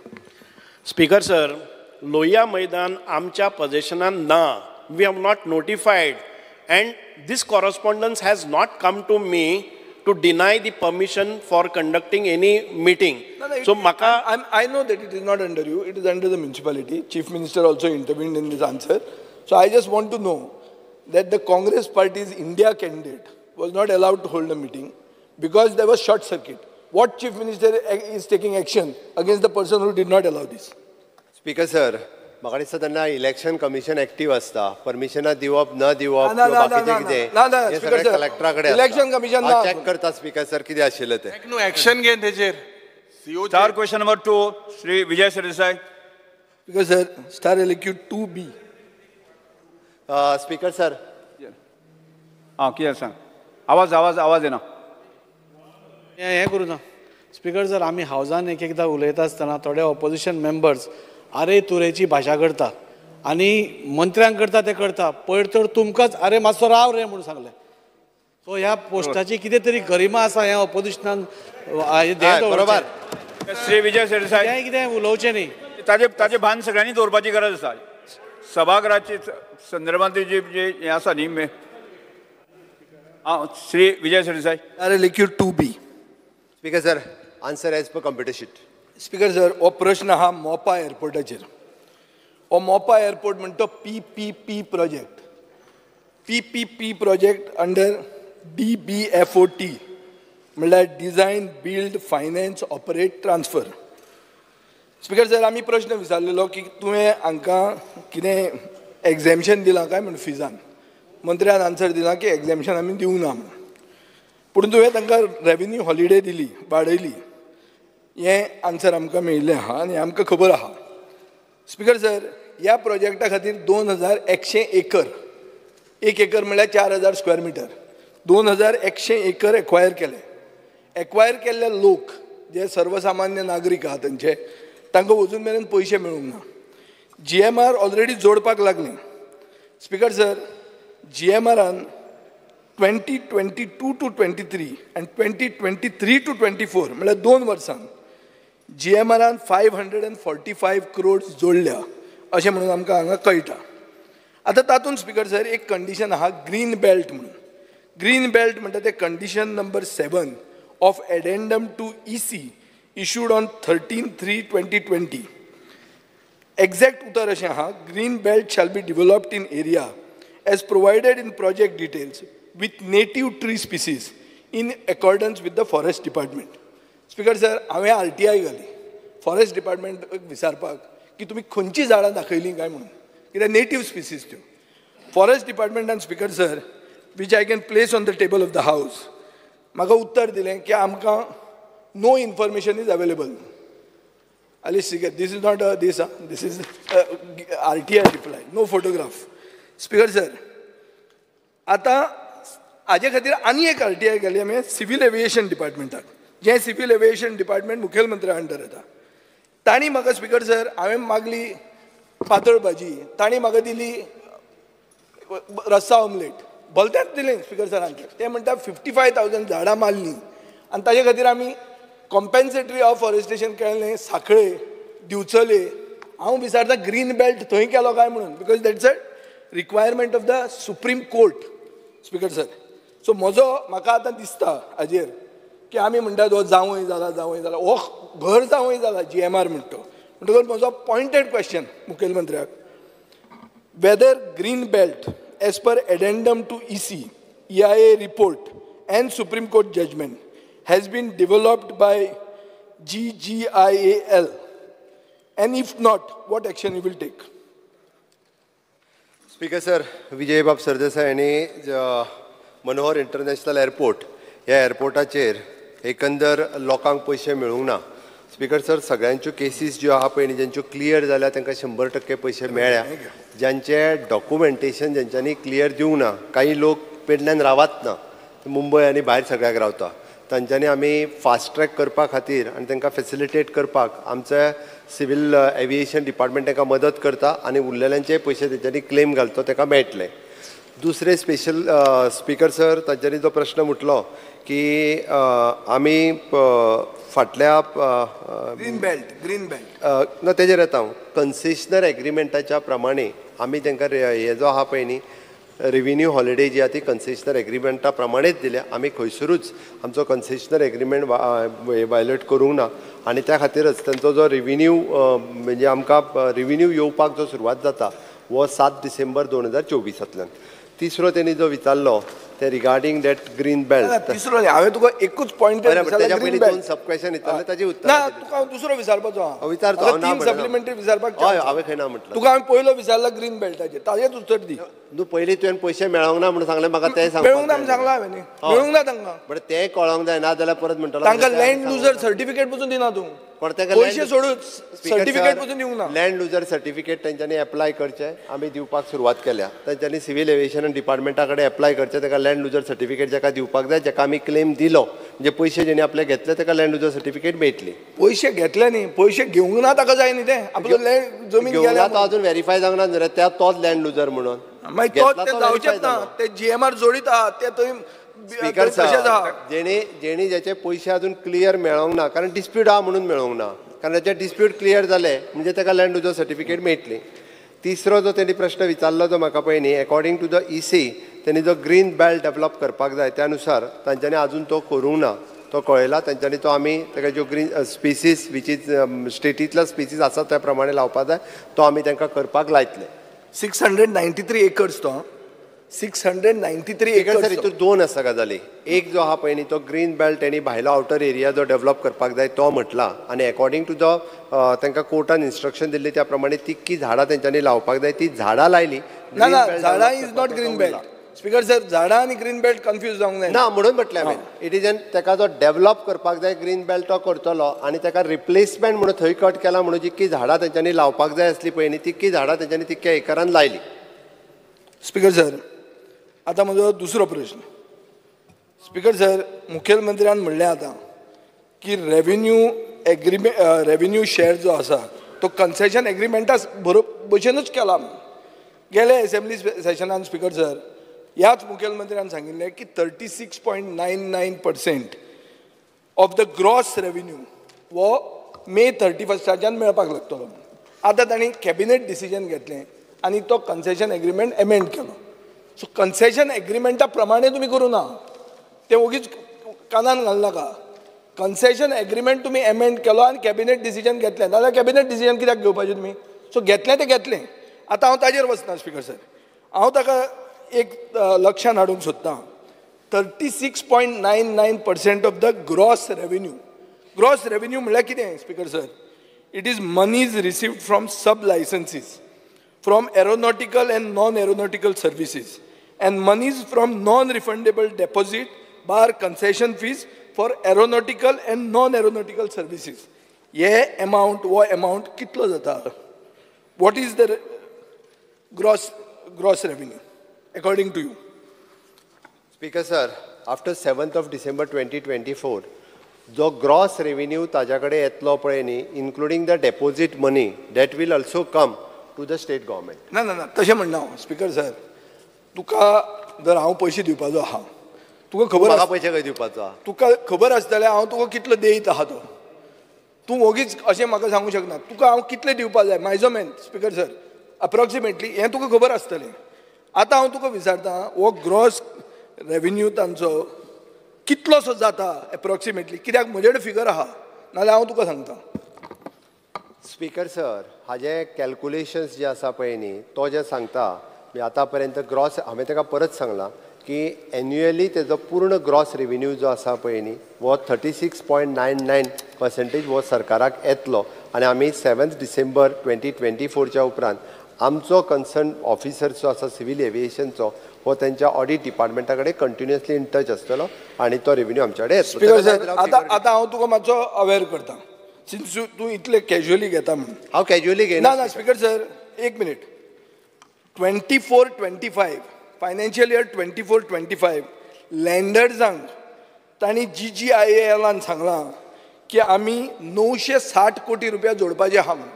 स्पीकर सर, लोहिया मैदान आमच्या पोझिशनान ना. We have not notified and this correspondence has not come to me to deny the permission for conducting any meeting. So I know that it is not under you, it is under the municipality. Chief Minister also intervened in this answer. So I just want to know that the Congress Party's India candidate was not allowed to hold a meeting because there was short circuit. What Chief Minister is taking action against the person who did not allow this? Speaker sir, म्हाका दिसता तेन्ना election commission active आसता. परमिशनां दिवप न दिवप बाकीचें कितें हें सगळें कलेक्टरा कडेन इलेक्शन कमिशन चॅक करता. स्पीकर सर कितें आशिल्लें तें एक्शन घे तेजेर. Star question number 2, Sri Vijay Sirdesai. Speaker sir, Star LQ 2B. Speaker sir, कितें सांग. आवाज येना. हें करूं ना. स्पीकर सर, आमी हावजान एकदां उलयता आसतना थोडे ऑपोजिशन मेंबर्स आरे तुरेची भाशा करता आनी मंत्र्यांक करता ते करता. पयर तर तुमकांच आरे मातसो राव रे म्हणून सांगलें. सो ह्या पोस्टाची कितें तरी गरिमा आसा ह्या ऑपोजिशनाक. बरोबर. श्री विजय सिरसाय, तें कितें उलोवचें न्ही. ताजे भान सगळ्यांनी दवरपाची गरज आसा. सभागृहाची संदर्भांत जी हें आसा न्ही. Shri Vijay सिरसाय. Star LQ 2B. Speaker sir, answer as per computer sheet. Speaker sir, हो प्रश्न आहा मोपा एअरपोर्टाचेर. हो मोपा एअरपोर्ट म्हणटा PPP project. PPP project under DBFOT म्हणल्यार design build finance operate transfer. Speaker sir, आमी प्रश्न विचारलेलो की तुवें हांकां कितें एग्जेम्पशन दिलां काय म्हणून फिजान. मंत्र्यान आन्सर दिला की एग्जेम्पशन आमी दिवं ना म्हणून. पूण तुवें तांकां रेव्हेन्यू हॉलिडे दिली, वाडयली, हें आन्सर आमकां मेळिल्लें आहा आनी आमकां खबर आहा. स्पीकर सर, ह्या प्रोजेक्टा खातीर 2100 एकर, 1 एकर म्हळ्यार 4000 स्क्वेअर मिटर, 2100 एकर एक्वायर केले. एक्वायर केल्ले लोक जे सर्वसामान्य नागरीक आहा तांचे, तांकां अजून मेरेन पयशे मेळूंक ना. GMR ऑलरेडी जोडपाक लागले. स्पीकर सर, GMRान 2022 to 23 आनी 2023 to 24 म्हळ्यार 2 वर्सां GMRान 545 crores जोडल्या अशें म्हणून आमकां हांगा कळटा. आतां तातूंत स्पीकर सर एक कंडिशन आहा ग्रीन बेल्ट म्हणून. ग्रीन बेल्ट म्हणटा ते condition number 7 of addendum to EC issued on 13/3/2020. Exact उतर अशें आहा, green belt shall be developed in area as provided in project details with native tree species in accordance with the forest department. Speaker sir, हांवें RTI घाली forest department विचारपाक की तुमी खंयची झाडां दाखयलीं काय म्हणून, कित्याक नेटीव स्पिसीस त्यो. फॉरेस्ट डिपार्टमेंटान speaker sir, which I can place on the table of the house, म्हाका उत्तर दिलें की आमकां no information is available. Alice, this is not this is RTI reply, no photograph. Speaker sir, आतां हाजे खातीर आनी एक RTI गेली आमी सिवील एविएशन डिपार्टमेंटाक, जें सिवील एविएशन डिपार्टमेंट मुखेलमंत्र्या अंडर येता. तांणी म्हाका स्पीकर सर, हांवें मागली पातळ भाजी, तांणी म्हाका दिली रस्सा ऑमलेट. भलतेंच दिलें स्पिकर सरांचे. ते म्हणटा 55,000 झाडां मारलीं आनी ताजे खातीर आमी कॉम्पेन्सेटरी अफॉरेस्टेशन केलें सांखळे दिवचले. हांव विचारता ग्रीन बेल्ट थंय केलो काय म्हणून, because that's a requirement of the supreme court speaker sir. So म्हाका आतां दिसता हाजेर की आमी म्हणटात हो जावंय जाला हो घर जावंय जाला GMR म्हणटा. म्हणटकच म्हजो pointed question मुखेलमंत्र्याक, whether green belt as per addendum to EC, EIA report and Supreme Court judgment has been developed by GGIAL, and if not, what action you will take? Speaker sir, Vijaybab Sardesai यांनी Manohar international airport ह्या एअरपोर्टाचेर एकंदर लोकांक पयशे मेळूंक ना. Speaker sir, सगळ्यांच्यो cases ज्यो आहा पळय न्ही ज्यांच्यो क्लियर जाल्या तांकां 100% पयशे मेळ्ळ्या. ज्यांचे डॉक्युमेंटेशन ज्यांच्यांनी क्लियर दिवंक ना, काही लोक पेडण्यान रावत ना, मुंबय आनी भायर सगळ्याक रावता, तांच्यांनी आमी फास्ट ट्रॅक करपा खातीर आनी तांकां फॅसिलिटेट करपाक आमचे सिवील एविएशन डिपार्टमेंट तांकां मदत करता आनी उरलेल्यांचे पयशे तेंच्यांनी क्लेम घालतो ताका मेळटले. दुसरे स्पेशल स्पीकर सर, तांच्यांनी जो प्रश्न म्हटलो की आमी फाटल्या ग्रीन बेल्ट ना तेजेर येता हांव. कन्सेशनर एग्रिमेंटाच्या प्रमाणे आमी तांकां हे जो आहा पळय न्ही रेव्हेन्यू हॉलिडे जी आहा ती कन्सेशनर एग्रिमेंटा प्रमाणेच दिल्या. आमी खंयसरूच आमचो कन्सेशनर एग्रिमेंट वायलेट करूंक ना आनी त्या खातीरच तांचो जो रेव्हेन्यू म्हणजे आमकां रेव्हेन्यू येवपाक जो सुरवात जाता वो 7 डिसेंबर 2024. तिसरो तेणी जो विचारलो ते रिगार्डिंग दॅट ग्रीन बेल्ट. तिसरो हांवें तुका एकूच पॉयंट तेज्या पयलीं 2 सब क्वेश्चन विचारले ताची उत्तर ना. तुका हांव दुसरो विचारपाचो विचारतो. सप्लिमेंटरी विचारपाक हय हांवें खंय ना म्हटलं. तुका हांवें पयलो विचारला ग्रीन बेल्टाचेर, ताजेच उत्तर दी. न्हू पयलीं तुवें पयशे मेळोंक ना म्हणून सांगलें म्हाका. ते मेळूंक ना सांगला हांवें न्ही, मेळूंक ना तांकां. बट तें कळोंक जाय ना जाल्यार परत म्हणटलो तांकां लँड लुजर सर्टिफिकेट पसून दिना तूं. पयशे सोडून सर्टिफिकेट पसून दिवंक ना. लँड लुजर सर्टिफिकेट तेंच्यांनी एप्लाय करचें, आमी दिवपाक सुरवात केल्या. तेंच्यांनी सिवील एविएशन डिपार्टमेंटा कडेन एप्लाय करचें, ताका लँड लुजर सर्टिफिकेट जाका दिवपाक जाय, जाका आमी क्लेम दिलो म्हणजे पयशे जेणे आपले घेतले ताका लँड लुजर सर्टिफिकेट मेळटली. पयशे घेतले न्ही, पयशे घेवंक ना ताका जाय न्ही. ते आपलो लँड जमीन घेवना तो अजून व्हेरीफाय जावंक ना न्ही, त्या तोच लँड लुजर म्हणून मागीर तो जावचेच ना. ते GMR जोडीत आहा ते थंय स्पीकर जेणी ज्याचे पयशे अजून क्लियर मेळोंक ना, कारण डिस्प्यूट आहा म्हणून मेळोंक ना, कारण त्याचे डिस्प्यूट क्लियर जाले म्हणजे ताका लँड लुजर सर्टिफिकेट मेळटली. तिसरो जो तेणी प्रश्न विचारलो जो म्हाका पळय न्ही, अकॉर्डिंग टू द EC तेणी जो ग्रीन बेल्ट डेव्हलप करपाक जाय त्या अनुसार तांच्यांनी अजून तो करूंक ना. तो कळयला तांच्यांनी तो आमी ताका ज्यो ग्रीन स्पेसीस वीच इज स्टेटींतलो स्पेसीस आसा त्या प्रमाणे लावपाक जाय, तो आमी तांकां करपाक लायतले. 693 एकर्स तो 693 एकर्स. सर हितून 2 आसा गजाली. एक जो आहा पळय न्ही तो ग्रीन बेल्ट तेणी भायलो आउटर एरिया जो डेव्हलप करपाक जाय तो म्हटला आनी अकॉर्डिंग टू द तांकां कोर्टान इन्स्ट्रक्शन दिल्ली त्या प्रमाणे तितकी झाडां तेंच्यांनी लावपाक जाय. ती झाडां लायली. ना ना, झाडां is not green belt. Speaker sir, झाडां आनी ग्रीन बेल्ट कन्फ्यूज जावंक जाय ना म्हणून म्हटलें हांवें. इट इज एन ताका जो डेव्हलप करपाक जाय ग्रीन बेल्ट तो करतलो आनी ताका रिप्लेसमेंट म्हणून थंय कट केला म्हणून जितकी झाडां तेंच्यांनी लावपाक जाय आसली पळय न्ही तितकी झाडां तेंच्यांनी तितक्या एकरान लायली. स्पीकर सर, आतां म्हजो दुसरो प्रश्न. स्पीकर सर, मुखेलमंत्र्यान म्हणलें आतां की रेव्हेन्यू शेअर जो आसा तो कन्सेशन एग्रिमेंटा भशेनूच केला. गेले असेंब्ली सेशनान स्पीकर सर ह्याच मुखेलमंत्र्यान सांगिल्लें की 36.99% ऑफ द ग्रॉस रेव्हेन्यू वो मे 31 मेळपाक लागतलो. आतां तांणी कॅबिनेट डिसिजन घेतलें आनी तो कन्सेशन एग्रिमेंट एमेंड केलो. सो कन्सेशन एग्रिमेंटा प्रमाणे तुमी करूं ना, तें ओगीच कानान घालनाका. कन्सेशन एग्रिमेंट तुमी एमेंड केलो आनी कॅबिनेट डिसिजन घेतलें, नाजाल्यार कॅबिनेट डिसिजन कित्याक घेवपाचें तुमी? सो घेतलें तें घेतलें. आतां हांव ताजेर वचना स्पीकर सर, हांव ताका एक लक्षान हाडूंक सोदतां. 36.99% of the gross revenue. Gross revenue म्हणल्यार कितें speaker sir? It is monies received from sub licensees, from aeronautical and non aeronautical services, and monies from non-refundable deposit bar concession fees for aeronautical and non-aeronautical services. ये amount कितलो जाता? What is the gross revenue according to you? Speaker sir, after 7th of December 2024 जो gross revenue ताज्या कडेन येतलो पळय न्ही, including the deposit money, that will also come to the state government. ना ना ना, तशें म्हणना हांव स्पीकर सर. तुका जर हांव पयशे दिवपाचो आहा, तुका खबर म्हाका पयशे खंय दिवपाचो आहा? तुका खबर आसतलें हांव तुका कितलो देयत आहा तो. तूं ओगीच अशें म्हाका सांगूंक शकना. तुका हांव कितले दिवपाक जाय मेजरमेंट स्पीकर सर अप्रॉक्सिमेटली हें तुका खबर आसतलें. आतां हांव तुका विचारता हो ग्रॉस रेव्हेन्यू तांचो कितलोसो जाता एप्रॉक्सिमेटली, कित्याक म्हजे कडेन फिगर आहा नाल्यार हांव तुका सांगता. स्पीकर सर हाजे कॅल्क्युलेशन्स जे आसा पळय न्ही तो जे सांगता आतां पर्यंत ग्रॉस हांवें ताका परत सांगलां की एन्युअली तेजो पूर्ण ग्रॉस रेव्हेन्यू जो आसा पळय न्ही वो 36.99% हो सरकाराक येतलो आनी आमी 7 डिसेंबर 2024च्या उपरांत आमचो कन्सर्न ऑफिसर जो आसा सिवील एविएशनचो हो त्यांच्या ऑडिट डिपार्टमेंटा कडेन कंटिन्युअसली इन टच आसतलो आनी तो रेव्हेन्यू आमचे कडेन येतलो. स्पीकर सर आतां हांव तुका मातसो अवेअर करता सिन्स तूं इतले कॅज्युअली घेता म्हणून. हांव कॅज्युअली घेना. ना स्पीकर सर एक मिनीट. 24-25 फायनान्शियल इयर 24-25 लँडर्सांक तांणी GGIALन सांगलां की आमी 960 कोटी रुपया जोडपाचे आहा म्हणून.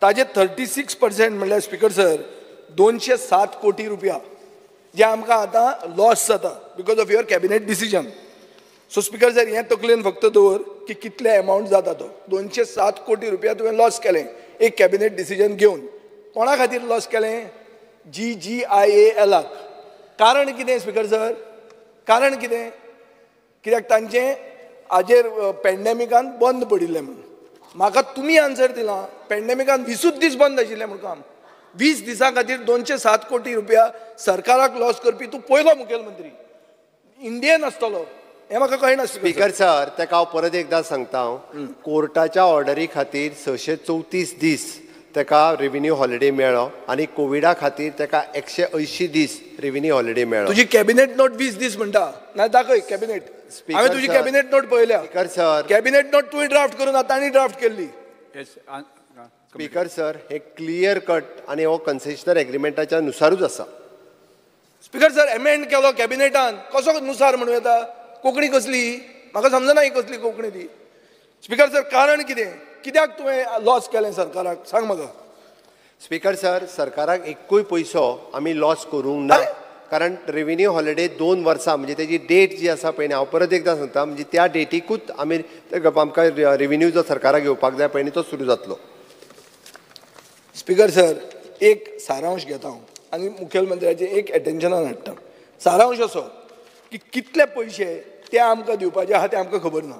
ताजे 36% म्हणल्यार स्पीकर सर 207 कोटी रुपया जे आमकां आतां लॉस जाता because of your cabinet decision. So speaker sir हें तकलेन फक्त दवर की कितले अमावंट जाता तो. 207 कोटी रुपया तुवें लॉस केलें एक कॅबिनेट डिसिजन घेवन. कोणा खातीर लॉस केलें? GGIALक. कारण कितें स्पीकर सर? कारण कितें? कित्याक तांचें हाजेर पॅन्डेमिकान बंद पडिल्लें म्हणून. म्हाका तुमी आन्सर दिलां पॅन्डेमिकान 20 दीस बंद आशिल्लें म्हणून काम. 20 दिसां खातीर 207 कोटी रुपया सरकाराक लॉस करपी तूं पयलो मुखेलमंत्री इंडियन आसतलो हें म्हाका कळना. स्पीकर सर ताका हांव परत एकदां सांगता कोर्टाच्या ऑर्डरी खातीर 634 दीस ताका रेव्हेन्यू हॉलिडे मेळ्ळो आनी कोविडा खातीर ताका 180 दीस रेव्हेन्यू हॉलिडे मेळ्ळो. तुजी कॅबिनेट नोट 20 दीस म्हणटा ना दाखय कॅबिनेट. हांवें तुजी कॅबिनेट नोट पळयल्या. स्पीकर सर कॅबिनेट नोट तुवें ड्राफ्ट करून आतां आनी ड्राफ्ट केल्ली. स्पीकर सर हे क्लियर कट आनी हो कन्सेशनर एग्रीमेंटाच्या नुसारूच आसा. स्पीकर सर एमेंड केलो कॅबिनेटान कसो नुसार म्हणूं येता? कोंकणी कसली म्हाका समजना ही कसली कोंकणी ती. स्पीकर सर कारण कितें? कित्याक तुवें लॉस केलें सरकाराक सांग म्हाका. स्पीकर सर सरकाराक एकूय पयसो आमी लॉस करूंक ना कारण रेव्हेन्यू हॉलिडे 2 वर्सां म्हणजे तेजी डेट जी आसा पळय हांव परत एकदां सांगता म्हणजे त्या डेटीकूच आमी आमकां रेव्हेन्यू जो सरकाराक घेवपाक जाय पळय तो सुरू जातलो. स्पीकर सर एक सारांश घेता हांव आनी मुखेलमंत्र्याचें एक एटेन्शनान हाडटा. सारांश असो की कितले पयशे ते आमकां दिवपाचे आहा ते आमकां खबर ना.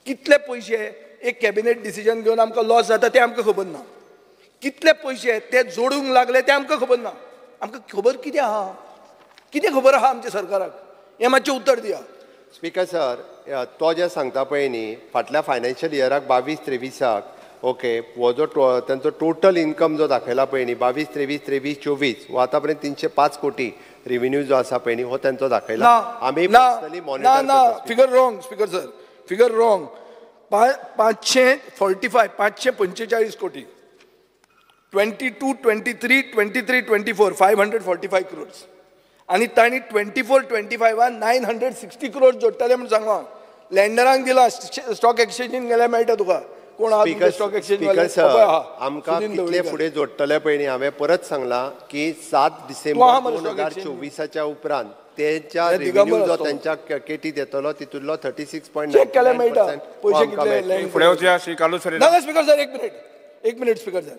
कितले पयशे एक कॅबिनेट डिसिजन घेवन आमकां लॉस जाता ते आमकां खबर ना. कितले पयशे ते जोडूंक लागले ते आमकां खबर ना. आमकां खबर कितें आहा? कितें खबर आहा आमच्या सरकाराक? हें मातशें उत्तर दिया. स्पीकर सर तो जे सांगता पळय न्ही फाटल्या फायनान्शियल इयराक 22-23 ओके हो जो तांचो टोटल इन्कम जो दाखयला पळय न्ही 22-23, 23-24 हो आतां पर्यंत 305 कोटी रेव्हेन्यू जो आसा पळय न्ही हो तांचो दाखयला. आमी पर्सनली मॉनिटर करता. Figure wrong speaker sir figure wrong. 545 कोटी 22-23, 545 crores आनी तांणी 24-25 960 crores जोडटले म्हूण सांगलां. लँडरांक दिलां स्टॉक एक्सचेंजीन गेल्यार मेळटा तुका कोण आहा स्टॉक एक्सचेंज. स्पीकर सर आमकां कितले फुडें जोडटले पळय न्ही हांवें परत सांगलां की 7 डिसेंबर 2024च्या उपरांत तेंच्या रेव्हेन्यू जो त्यांच्या केटीत येतलो तितूंतलो 36.9% फुडें वचया श्री कालू सर. ना स्पीकर सर एक मिनिट स्पीकर सर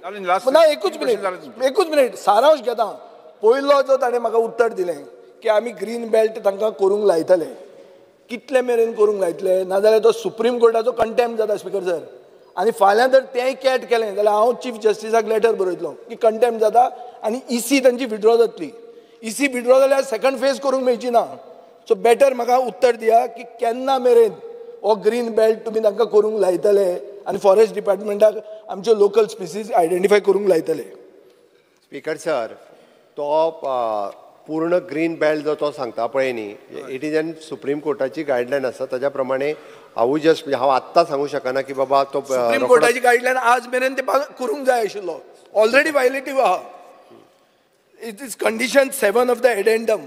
ना एकूच मिनिट सारांश घेता. पयलो जो ताणें म्हाका उत्तर दिलें की आमी ग्रीन बेल्ट तांकां करूंक लायतले. कितले मेरेन करूंक लायतले? नाजाल्यार तो सुप्रीम कोर्टाचो कंटेम्प्ट जाता स्पीकर सर आनी फाल्यां जर तेंय कॅट केलें जाल्यार हांव चीफ जस्टिसाक लेटर बरयतलो की कंटेम्प्ट जाता आनी EC तांची विड्रॉ जातली. EC विड्रॉ जाल्यार सेकंड फेज करूंक मेळची ना. सो बेटर म्हाका उत्तर दिया की केन्ना मेरेन हो ग्रीन बेल्ट तुमी तांकां करूंक लायतले आनी फॉरेस्ट डिपार्टमेंटाक आमच्यो लोकल स्पिसीज आयडेंटिफाय करूंक लायतले. स्पीकर सर तो पूर्ण ग्रीन बेल्ट जो तो सांगता पळय न्ही इट इज एन सुप्रीम कोर्टाची गायडलायन आसा ताच्या प्रमाणे हांव जस्ट हांव आत्तां सांगूं शकना की बाबा तो सुप्रीम कोर्टाची गायडलायन आज मेरेन ते करूंक जाय आशिल्लो. ऑलरेडी वायलेटिव्ह आहा. It is condition 7 of the addendum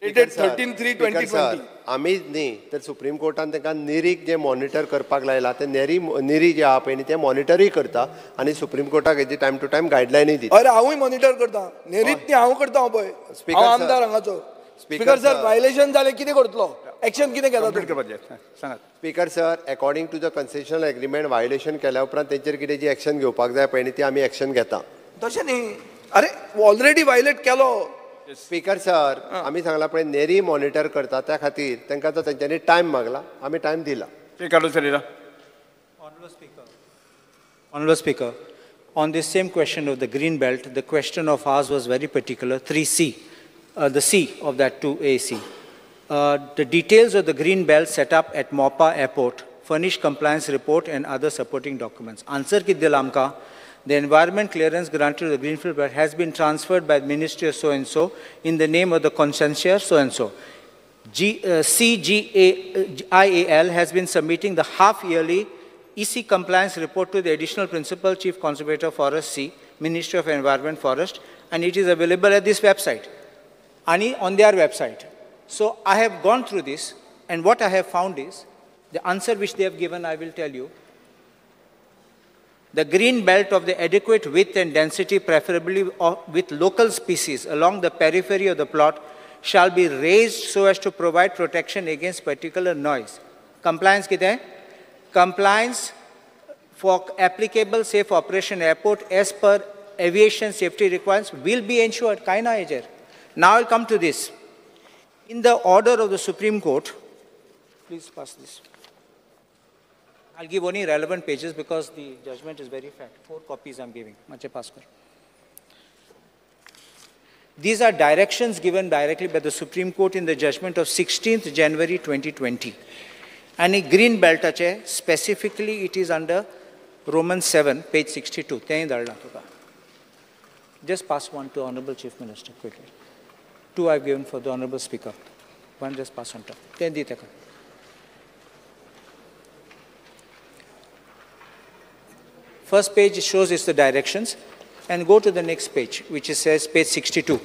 dated 13/3/2020. आमीच न्ही तर सुप्रीम कोर्टान तांकां निरीक जे मॉनिटर करपाक लायला ते निरी जे आहा पळय न्ही ते मॉनिटरूय करता आनी सुप्रीम कोर्टाक हेजी टायम टू टायम गायडलायनूय दिता. अरे हांवूय मॉनिटर करता. नेरीत न्ही हांव करता पळय. हांव आमदार हांगाचो स्पीकर सर व्हायलेशन जालें कितें करतलो एक्शन कितें घेता speaker sir according to the concessional agreement violation केल्या उपरांत तेंचेर कितें जी एक्शन घेवपाक जाय पळय न्ही ती आमी एक्शन घेता तशें न्ही अरे ऑलरेडी व्हायलेट केलो स्पीकर सर आमी सांगला पळय नेरी मॉनिटर करता त्या खातीर तांकां तो तेंच्यांनी टायम मागला आमी टायम दिला Honourable Speaker, on this same question of the green belt, the question of ours was very particular, 3C, the C of that 2AC. The details of the green belt set up at Mopa Airport, furnished compliance report and other supporting documents. Answer ki dil amka, the environment clearance granted to the greenfield belt has been transferred by the Ministry of so-and-so in the name of the consensus so-and-so. CGIAL has been submitting the half-yearly EC compliance report to the Additional Principal Chief Conservator Forest C, Ministry of Environment Forest, and it is available at this website, on their website. So I have gone through this, and what I have found is, the answer which they have given, I will tell you. The green belt of the adequate width and density, preferably with local species along the periphery of the plot, shall be raised so as to provide protection against particular noise. Compliance kite hai? Compliance for applicable safe operation airport as per aviation safety requirements will be ensured. Kaina ejer. Now I'll come to this. In the order of the Supreme Court, please pass this. I'll give only relevant pages because the judgment is very fat. 4 copies I'm giving. Mache pass kar. These are directions given directly by the Supreme Court in the judgment of 16th January 2020. And a green belt specifically it is under Roman 7, page 62. Just pass one to Honorable Chief Minister quickly. 2 I've given for the Honorable Speaker. One just pass on top. First page shows is the directions, and go to the next page, which says page 62.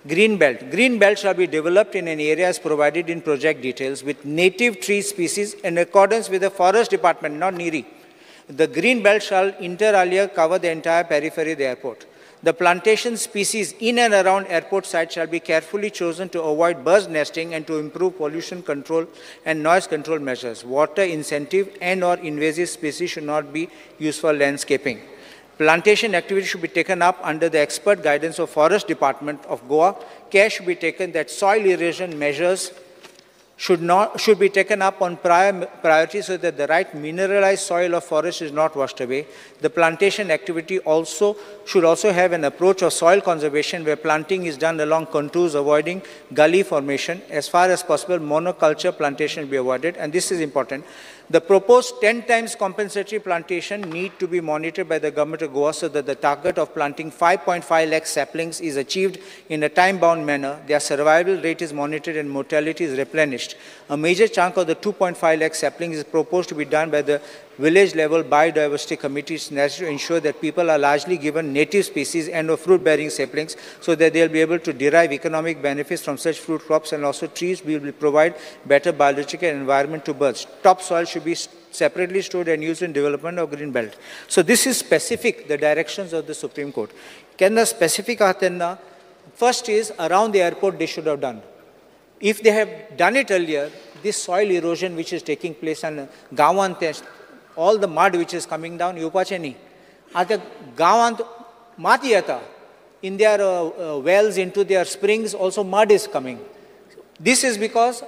Green belt. Green belt shall be developed in an area as provided in project details with native tree species in accordance with the Forest Department, not NEERI. The green belt shall inter alia cover the entire periphery of the airport. The plantation species in and around airport site shall be carefully chosen to avoid bird nesting and to improve pollution control and noise control measures. Water incentive and or invasive species should not be used for landscaping. Plantation activity should be taken up under the expert guidance of Forest Department of Goa. Care should be taken that soil erosion measures should be taken up on priority so that the right mineralized soil of forest is not washed away. The plantation activity should also have an approach of soil conservation where planting is done along contours avoiding gully formation. As far as possible, monoculture plantation will be avoided, and this is important. The proposed 10 times compensatory plantation need to be monitored by the Government of Goa so that the target of planting 5.5 lakh saplings is achieved in a time-bound manner. Their survival rate is monitored and mortality is replenished. A major chunk of the 2.5 lakh saplings is proposed to be done by the village-level biodiversity committees necessary to ensure that people are largely given native species and or fruit-bearing saplings so that they will be able to derive economic benefits from such fruit crops, and also trees will provide better biological environment to birds. Topsoil should be separately stored and used in development of green belt. So this is specific, the directions of the Supreme Court. Can the specific ahatenna? First is around the airport they should have done. If they have done it earlier, this soil erosion which is taking place and Gawant, all the mud which is coming down, Yupacheni. At the Gawant Mati yata, in their wells, into their springs, also mud is coming. This is because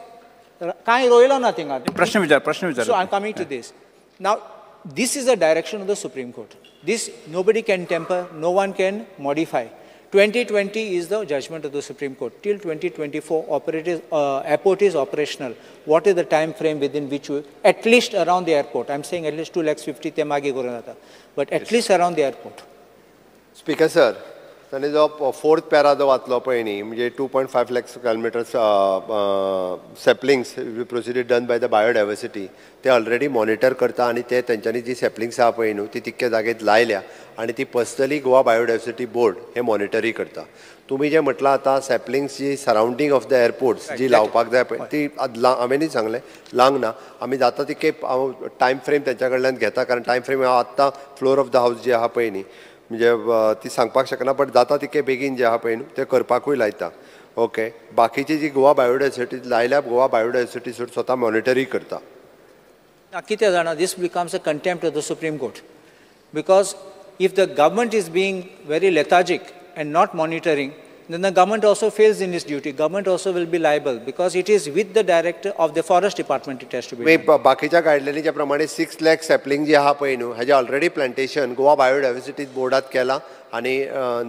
nothing. So I'm coming to this. Now, this is the direction of the Supreme Court. This nobody can temper, no one can modify. 2020 is the judgment of the Supreme Court. Till 2024, airport is operational. What is the time frame within which we, at least around the airport? I'm saying at least 250 temagi goranata, but at least around the airport. Speaker sir, ताणे जो 4th पैरा जो वाचलो पळय न्ही म्हणजे 2.5 lakhs kilometers saplings proceeded done by the biodiversity ते already monitor करता आणि ते तेंच्यांनी जी सॅपलिंग्स आहा पळय न्हू ती तितके जागेत लायल्या आणि ती पर्सनली गोवा बायोडायवर्सिटी बोर्ड हे मॉनिटरी करता. तुम्ही जे म्हटलं आता सॅपलिंग्स जी सराउंडिंग ऑफ द एअरपोर्ट्स जी लावपाक जाय पळय ती हांवेंनी सांगलें लांग ना. आमी जाता तितके टायम फ्रेम तेंच्या कडल्यान घेता कारण टायम फ्रेम आत्तां फ्लोर ऑफ द हावस जी आहा पळय न्ही म्हणजे ती सांगपाक शकना बट जाता तितके बेगीन जे आहा पळय न्हू ते करपाकूय लायता. ओके. बाकीची जी गोवा बायोडायवर्सिटी लायल्या गोवा बायोडायवर्सिटी स्वता मॉनिटरी करता. कितें जाणा, this becomes a contempt of the Supreme Court, because if the government is being very lethargic and not monitoring, then the government also fails in its duty. Government also will be liable, because it is with the director of the forest department it has to be done. बाकीच्या गायडलायनीच्या प्रमाणे 6 lakh sapling जी आहा पळय न्हू, हेजे already plantation Goa biodiversity बोर्डात केला आणि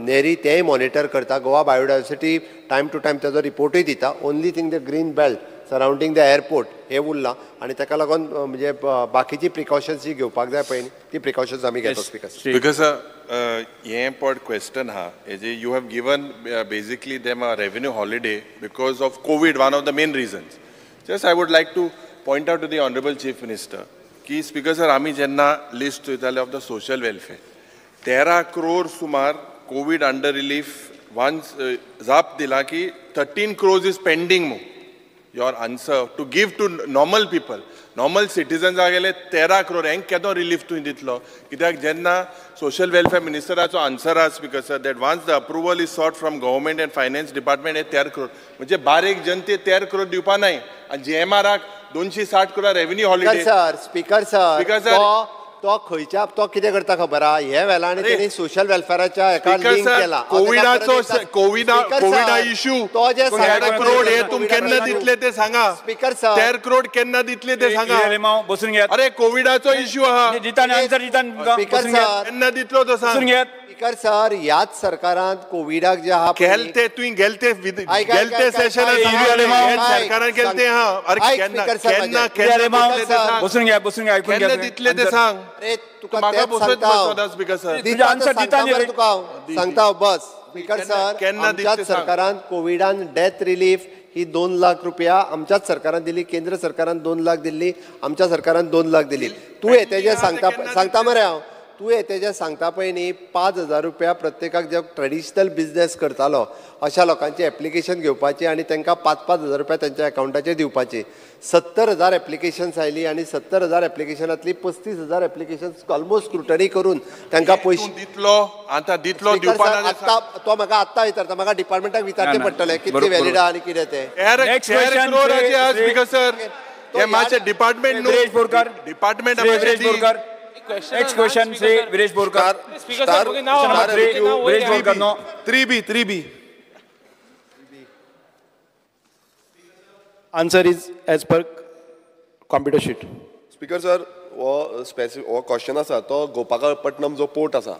नेरी तेय मॉनिटर करता. Goa biodiversity time to time ताजो रिपोर्टूय दिता. Only thing the green belt surrounding the airport हे उरलां आणि ताका लागून म्हणजे बाकीची प्रिकॉशन्स जी घेवपाक जाय पळय ती प्रिकॉशन्स आमी घेता. बिकॉज हे पॉट क्वेश्चन आहा हेजे you have given basically them a revenue holiday because of Covid, one of the main reasons. Just I would like to point out to the honourable chief minister की speaker sir आमी जेन्ना list चोयताले of the social welfare 13 crore सुमार Covid under relief once जाप दिला की 13 crores is pending मो. Your answer to give to normal people, normal citizens आगेले 13 crore हेंक केदो रिलीफ तुवें दितलो? कित्याक जेन्ना सोशल वेलफेअर मिनिस्टराचो आन्सर आसा speaker sir that once the approval is sought from government and finance department हे 13 crore म्हणजे बारीक जनते 13 crore दिवपा नाही आणि जीएमआराक 260 crore revenue holiday. Speaker sir तो खंयच्या तो कितें करता खबर आहा? हे वेळाने त्यांनी सोशल वेलफेअराच्या एका लिंक केला. कोविडा इश्यू तो जे 13 crore हे तुम केन्ना दितले ते सांगा. स्पीकर सर 13 crore केन्ना दितले ते सांगा. बसून घ्या. अरे कोविडाचो इश्यू आहा. स्पीकर सर केन्ना दितलो तो सांग. स्पीकर सर ह्याच सरकारान कोविडाक जे आहा गेलते तुवें गेलते सेशन सरकारान गेलते हा. अरे केन्ना बसून घ्या केन्ना दितले ते सांग. अरे तुका म्हाका तेच बसत सांगता स्पीकर सर तुका सांगता बस. स्पीकर सर आमच्याच सरकारान कोविडान डेथ रिलीफ ही 2 लाख रुपया आमच्याच सरकारान दिली. केंद्र सरकारान 2 लाख दिल्ली. आमच्या सरकारान 2 लाख दिली. तू हे तेजे सांगता मरे हांव तू हे तेजे सांगता पळय न्ही 5,000 रुपया प्रत्येकाक जे ट्रेडिशनल बिझनेस करतालो अशा लोकांची एप्लिकेशन घेवपाची आणि तांकां 5,000 रुपया तांच्या अकाउंटाचेर दिवपाची. 70,000 एप्लिकेशन्स आयली आणि 70,000 एप्लिकेशनांतली 35,000 एप्लिकेशन्स ऑलमोस्ट स्क्रुटनी करून तांकां पयशे दितलो. आतां दितलो आतां तो म्हाका आत्तां विचारता. म्हाका डिपार्टमेंटाक विचारचें पडटलें कितली वॅलिड आहा आनी कितें तें. स्पीकर सर हे मातशें department department next question Shri Viresh Borkar. Viresh Borkar no 3B. Answer is as per computer sheet. Speaker sir हो क्वेश्चन आसा तो गोपाकापट्टणम जो पोर्ट आसा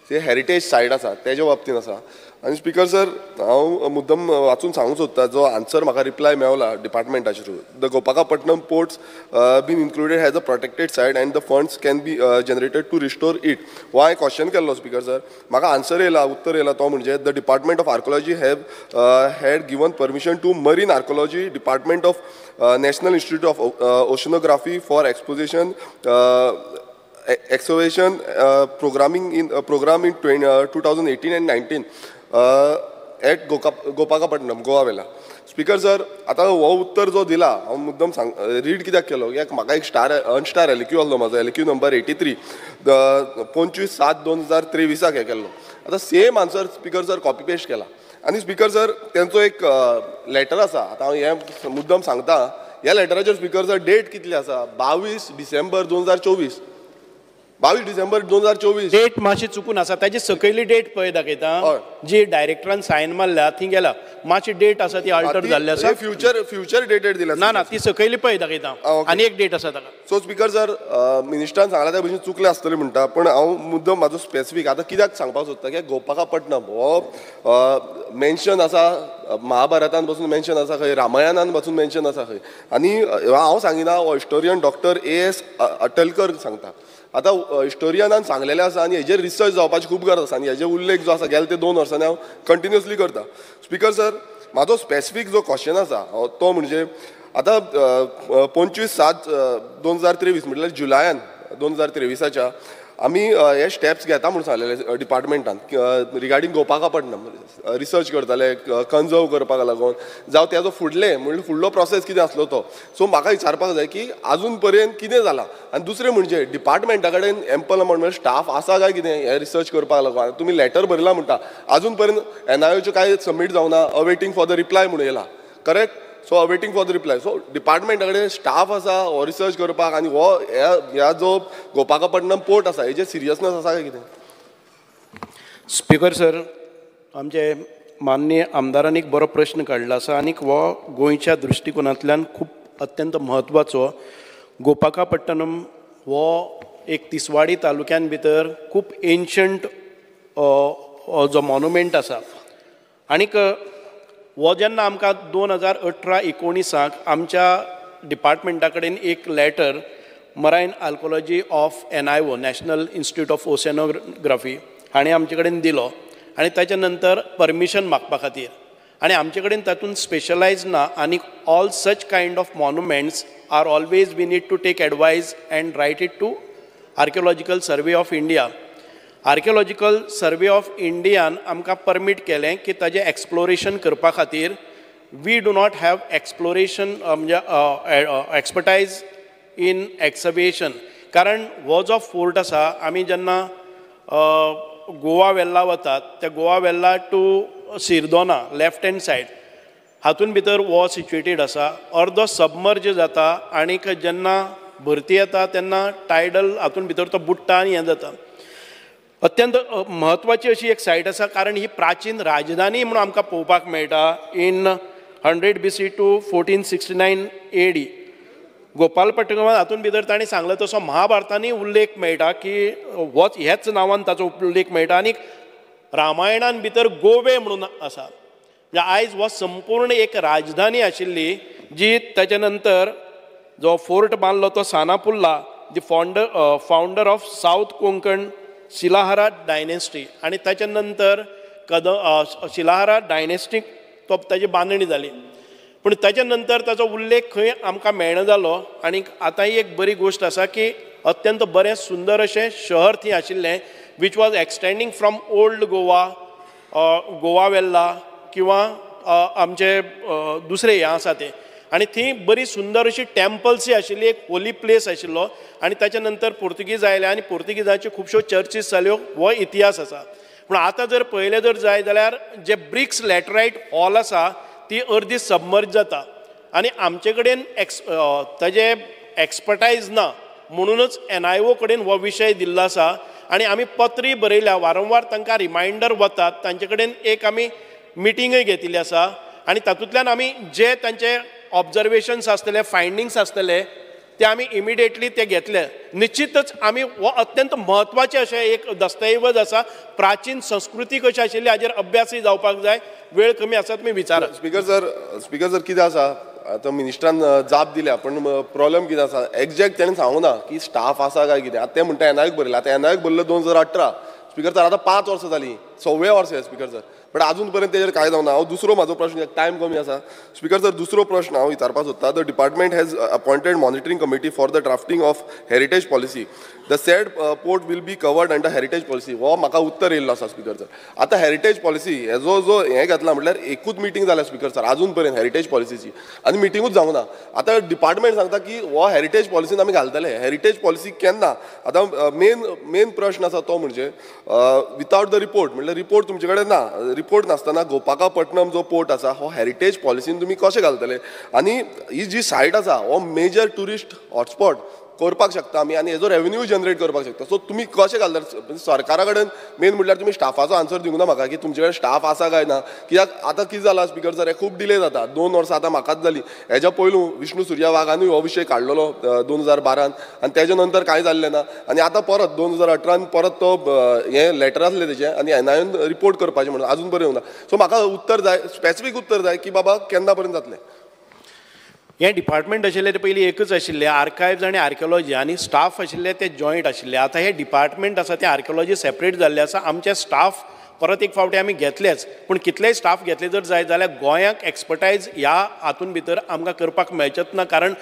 ते हेरिटेज सायट आसा तेज्या बाबतींत आसा. आनी स्पीकर सर हांव मुद्दम वाचून सांगूंक सोदता जो आन्सर म्हाका रिप्लाय मेवला डिपार्टमेंटाचे through. The Gopakapattanam port's been included as a protected site and the funds can be generated to restore it. हो हांवें क्वेश्चन केल्लो स्पीकर सर. म्हाका आन्सर येयला उत्तर येयला तो म्हणजे the department of archaeology had given permission to marine archaeology department of national institute of oceanography for exposition excavation program in 2018 and 19 at Gopakapattanam Goa Velha. Speaker sir आतां हो उत्तर जो दिला हांव मुद्दम रीड कित्याक केलो कित्याक म्हाका एक अनस्टार एलक्यू आसलो म्हाजो एलक्यू नंबर 83 25/7/2023 हे केल्लो. आतां same answer speaker sir copy paste केला. आनी स्पीकर सर तेंचो एक लेटर आसा. आतां हांव हें मुद्दम सांगता. ह्या लेटराचेर स्पीकर सर डेट कितली आसा 22 डिसेंबर 2024. 22 डिसेंबर 2024 डेट मातशी चुकून आसा. ताजी सकयली डेट पळय दाखयता जी डायरेक्टरान सायन मारल्या थंय गेला मातशी डेट आसा ती अल्टर जाल्ली आसा. फ्युचर डेटेड दिला ना ती सकयली पळय दाखयता आनी एक डेट आसा ताका. सो स्पीकर सर मिनिस्टरान सांगला त्या भशेन चुकले आसतले म्हणटा पण हांव मुद्दम म्हाजो स्पेसिफीक आतां कित्याक सांगपाक सोदता की गोपाकापट्टणम हो मेन्शन आसा महाभारतान पासून मेन्शन आसा खंय रामायणान पासून मेन्शन आसा खंय. आनी हांव सांगिना हो हिस्टोरियन डॉक्टर A.S. अटलकर सांगता. आतां हिस्टोरियनान सांगलेलें आसा आनी हेजेर रिसर्च जावपाची खूब गरज आसा आनी हेजे उल्लेख जो आसा गेले ते 2 वर्सांनी हांव कंटिन्युअसली करता. स्पीकर सर म्हाजो स्पेसिफीक जो क्वेश्चन आसा तो म्हणजे आतां 25/7/2023 म्हटल्यार जुलयान 2023 आमी हे स्टेप्स घेता म्हणून सांगलेले डिपार्टमेंटान रिगार्डींग गोपाकापट्टनम रिसर्च करताले कन्जर्व करपाक लागून जावं तेजो फुडलो प्रोसेस कितें आसलो तो. सो म्हाका विचारपाक जाय की अजून पर्यंत कितें जालां आनी दुसरें म्हणजे डिपार्टमेंटा कडेन एम्पल अमाउंट स्टाफ आसा काय कितें हे रिसर्च करपाक लागून. तुमी लेटर बरयला म्हणटा अजून पर्यंत NIOच्यो काय सबमीट जावना अवेटिंग फॉर द रिप्लाय म्हणून येयला correct. So awaiting for the reply. So डिपार्टमेंटा कडेन स्टाफ आसा हो रिसर्च करपाक आनी हो ह्या जो गोपाकापट्टनम पोर्ट आसा हेजे सिरियसनेस आसा काय कितें. स्पीकर सर, आमचे माननीय आमदारान एक बरो प्रश्न काडला आसा आनी हो गोंयच्या दृश्टिकोनांतल्यान खूब अत्यंत म्हत्वाचो. गोपाकापट्टनम हो एक तिसवाडी तालुक्यान भितर खूब एन्शंट जो मॉन्युमेंट आसा आनीक हो जेन्ना आमकां 2018-19 आमच्या डिपार्टमेंटा कडेन एक letter marine archaeology of NIO national institute of oceanography हाणें आमचे कडेन दिलो आनी ताच्या नंतर परमिशन मागपा खातीर आनी आमचे कडेन तातूंत स्पेशलायज ना आनी all such kind of monuments are always we need to take advice and write it to archaeological survey of India. Archaeological survey of इंडियान आमकां परमीट केलें की ताजें एक्सप्लोरेशन करपा खातीर we do not have exploration म्हणजे एक्सपर्टायज इन एक्सवेशन. कारण हो जो फोर्ट आसा आमी जेन्ना गोवा वेल्ला वतात त्या गोवा वेल्ला टू सिरदोना लेफ्ट हँड सायड हातून भितर हो सिच्युएटेड आसा. अर्दो सबमर्ज जाता आनीक जेन्ना भरती येता तेन्ना टायडल हातून भितर तो बुडटा आनी हें जाता. अत्यंत म्हत्वाची अशी एक सायट आसा कारण ही प्राचीन राजधानी म्हणून आमकां पळोवपाक मेळटा. In 100 BC to 1469 AD Gopalapatnam हातून भितर ताणें सांगलो तसो महाभारतांनी उल्लेख मेळटा की ह्याच नांवान ताचो उल्लेख मेळटा आनी रामायणान भितर गोवे म्हणून आसा. म्हणजे आयज हो संपूर्ण एक राजधानी आशिल्ली जी ताच्या नंतर जो फोर्ट बांदलो तो Sanaphulla the founder of south Konkan Shilahara dynasty आनी ताच्या नंतर शिलाहारा डायनेस्टीक तो ताची बांदणी जाली. पूण ताच्या नंतर ताचो उल्लेख खंय आमकां मेळना जालो आनी आतां ही एक बरी गोश्ट आसा की अत्यंत बरें सुंदर अशें शहर थंय आशिल्लें which was extending from old Goa Velha किंवा आमचे दुसरें हें आसा तें आनी थंय बरी सुंदर अशी टेम्पल्स आशिल्ली एक होली प्लेस आशिल्लो आनी ताच्या नंतर पोर्तुगीज आयले आनी पोर्तुगीजाच्यो खुबश्यो चर्चीस जाल्यो हो इतिहास आसा. पूण आतां जर पळयलें जर जाय जाल्यार जे ब्रिक्स लॅटरायट हॉल आसा ती अर्दी सबमर्ज जाता आनी आमचे कडेन ताजे एक्सपर्टायज ना म्हणूनच NIO कडेन हो विशय दिल्लो आसा आनी आमी पत्री बरयल्या वारंवार तांकां रिमायंडर वतात तांचे कडेन एक आमी मिटींगय घेतिल्ली आसा आनी तातूंतल्यान आमी जे तांचे ऑब्जर्वेशन्स आसतले फायंडिंग्स आसतले ते आमी इमिडिएटली ते घेतले. निश्चितच आमी हो अत्यंत म्हत्वाचे अशें एक दस्तऐवज आसा. प्राचीन संस्कृती कशी आशिल्ली हाजेर अभ्यासय जावपाक जाय. वेळ कमी आसा तुमी विचारा. स्पीकर सर कितें आसा आतां मिनिस्टरान जाप दिल्या पण प्रॉब्लेम कितें आसा एक्झॅक्ट तेणें सांगूं ना की स्टाफ आसा काय कितें. आतां ते म्हणटा NIOक बरयला. आतां NIOक बरयलो 2018. स्पीकर सर आतां 5 वर्सां जालीं 6वें वर्स आहे स्पीकर सर पण अजून पर्यंत तेजेर काय जावना. हांव दुसरो म्हाजो प्रश्न टायम कमी आसा स्पीकर सर दुसरो प्रश्न हांव विचारपाक सोदता. The department has appointed monitoring committee for the drafting of heritage policy. The sed port will be covered under heritage policy. हो म्हाका उत्तर येयल्लो आसा स्पीकर सर. आतां हेरिटेज पॉलिसी हेजो जो हें घातला म्हटल्यार एकूच मिटींग जाल्या स्पीकर सर अजून पर्यंत हेरिटेज पॉलिसीची आनी मिटींगूच जावना. आतां डिपार्टमेंट सांगता की हो हेरिटेज पॉलिसीन आमी घालतले. हेरिटेज पॉलिसी केन्ना आतां मेन प्रश्न आसा तो म्हणजे विथआउट द रिपोर्ट म्हटल्यार रिपोर्ट तुमचे कडेन ना. रिपोर्ट नासतना गोपाकापट्टनम जो पोर्ट आसा हो हेरिटेज पॉलिसीन तुमी कशें घालतले आनी ही जी सायट आसा हो मेजर टुरिस्ट हॉटस्पॉट करपाक शकता आमी आनी हेजो रेव्हेन्यू जनरेट करपाक शकता. सो तुमी कशें घालता सरकारा कडेन मेन म्हटल्यार तुमी स्टाफाचो आन्सर दिवंक ना म्हाका की तुमचे कडेन स्टाफ आसा काय ना. कित्याक आतां कितें जाला स्पीकर सर हे खूब डिले जाता. 2 वर्सां आतां म्हाकाच जाली. हेज्या पयलू विष्णू सुर्या वाघानूय हो विशय काडलेलो 2012 आनी तेज्या नंतर कांय जाल्लें ना आनी आतां परत 2018 परत तो हें लेटर आसलें तेजें आनी NIOन रिपोर्ट करपाचें म्हणून अजून पर्यंत येवना. सो म्हाका उत्तर जाय स्पेसिफीक उत्तर जाय की बाबा केन्ना पर्यंत जातलें. हें डिपार्टमेंट आशिल्लें ते पयलीं एकच आशिल्लें आर्कायव्ज आनी आर्किओलॉजी आनी स्टाफ आशिल्ले ते जॉयंट आशिल्ले. आतां हे डिपार्टमेंट आसा ते आर्किओलॉजी सेपरेट जाल्ले आसा. आमचे स्टाफ परत एक फावटी आमी घेतलेच पूण कितलेय स्टाफ घेतले जर जाय जाल्यार गोंयाक एक्सपर्टायज ह्या हातून भितर आमकां करपाक मेळचेच ना कारण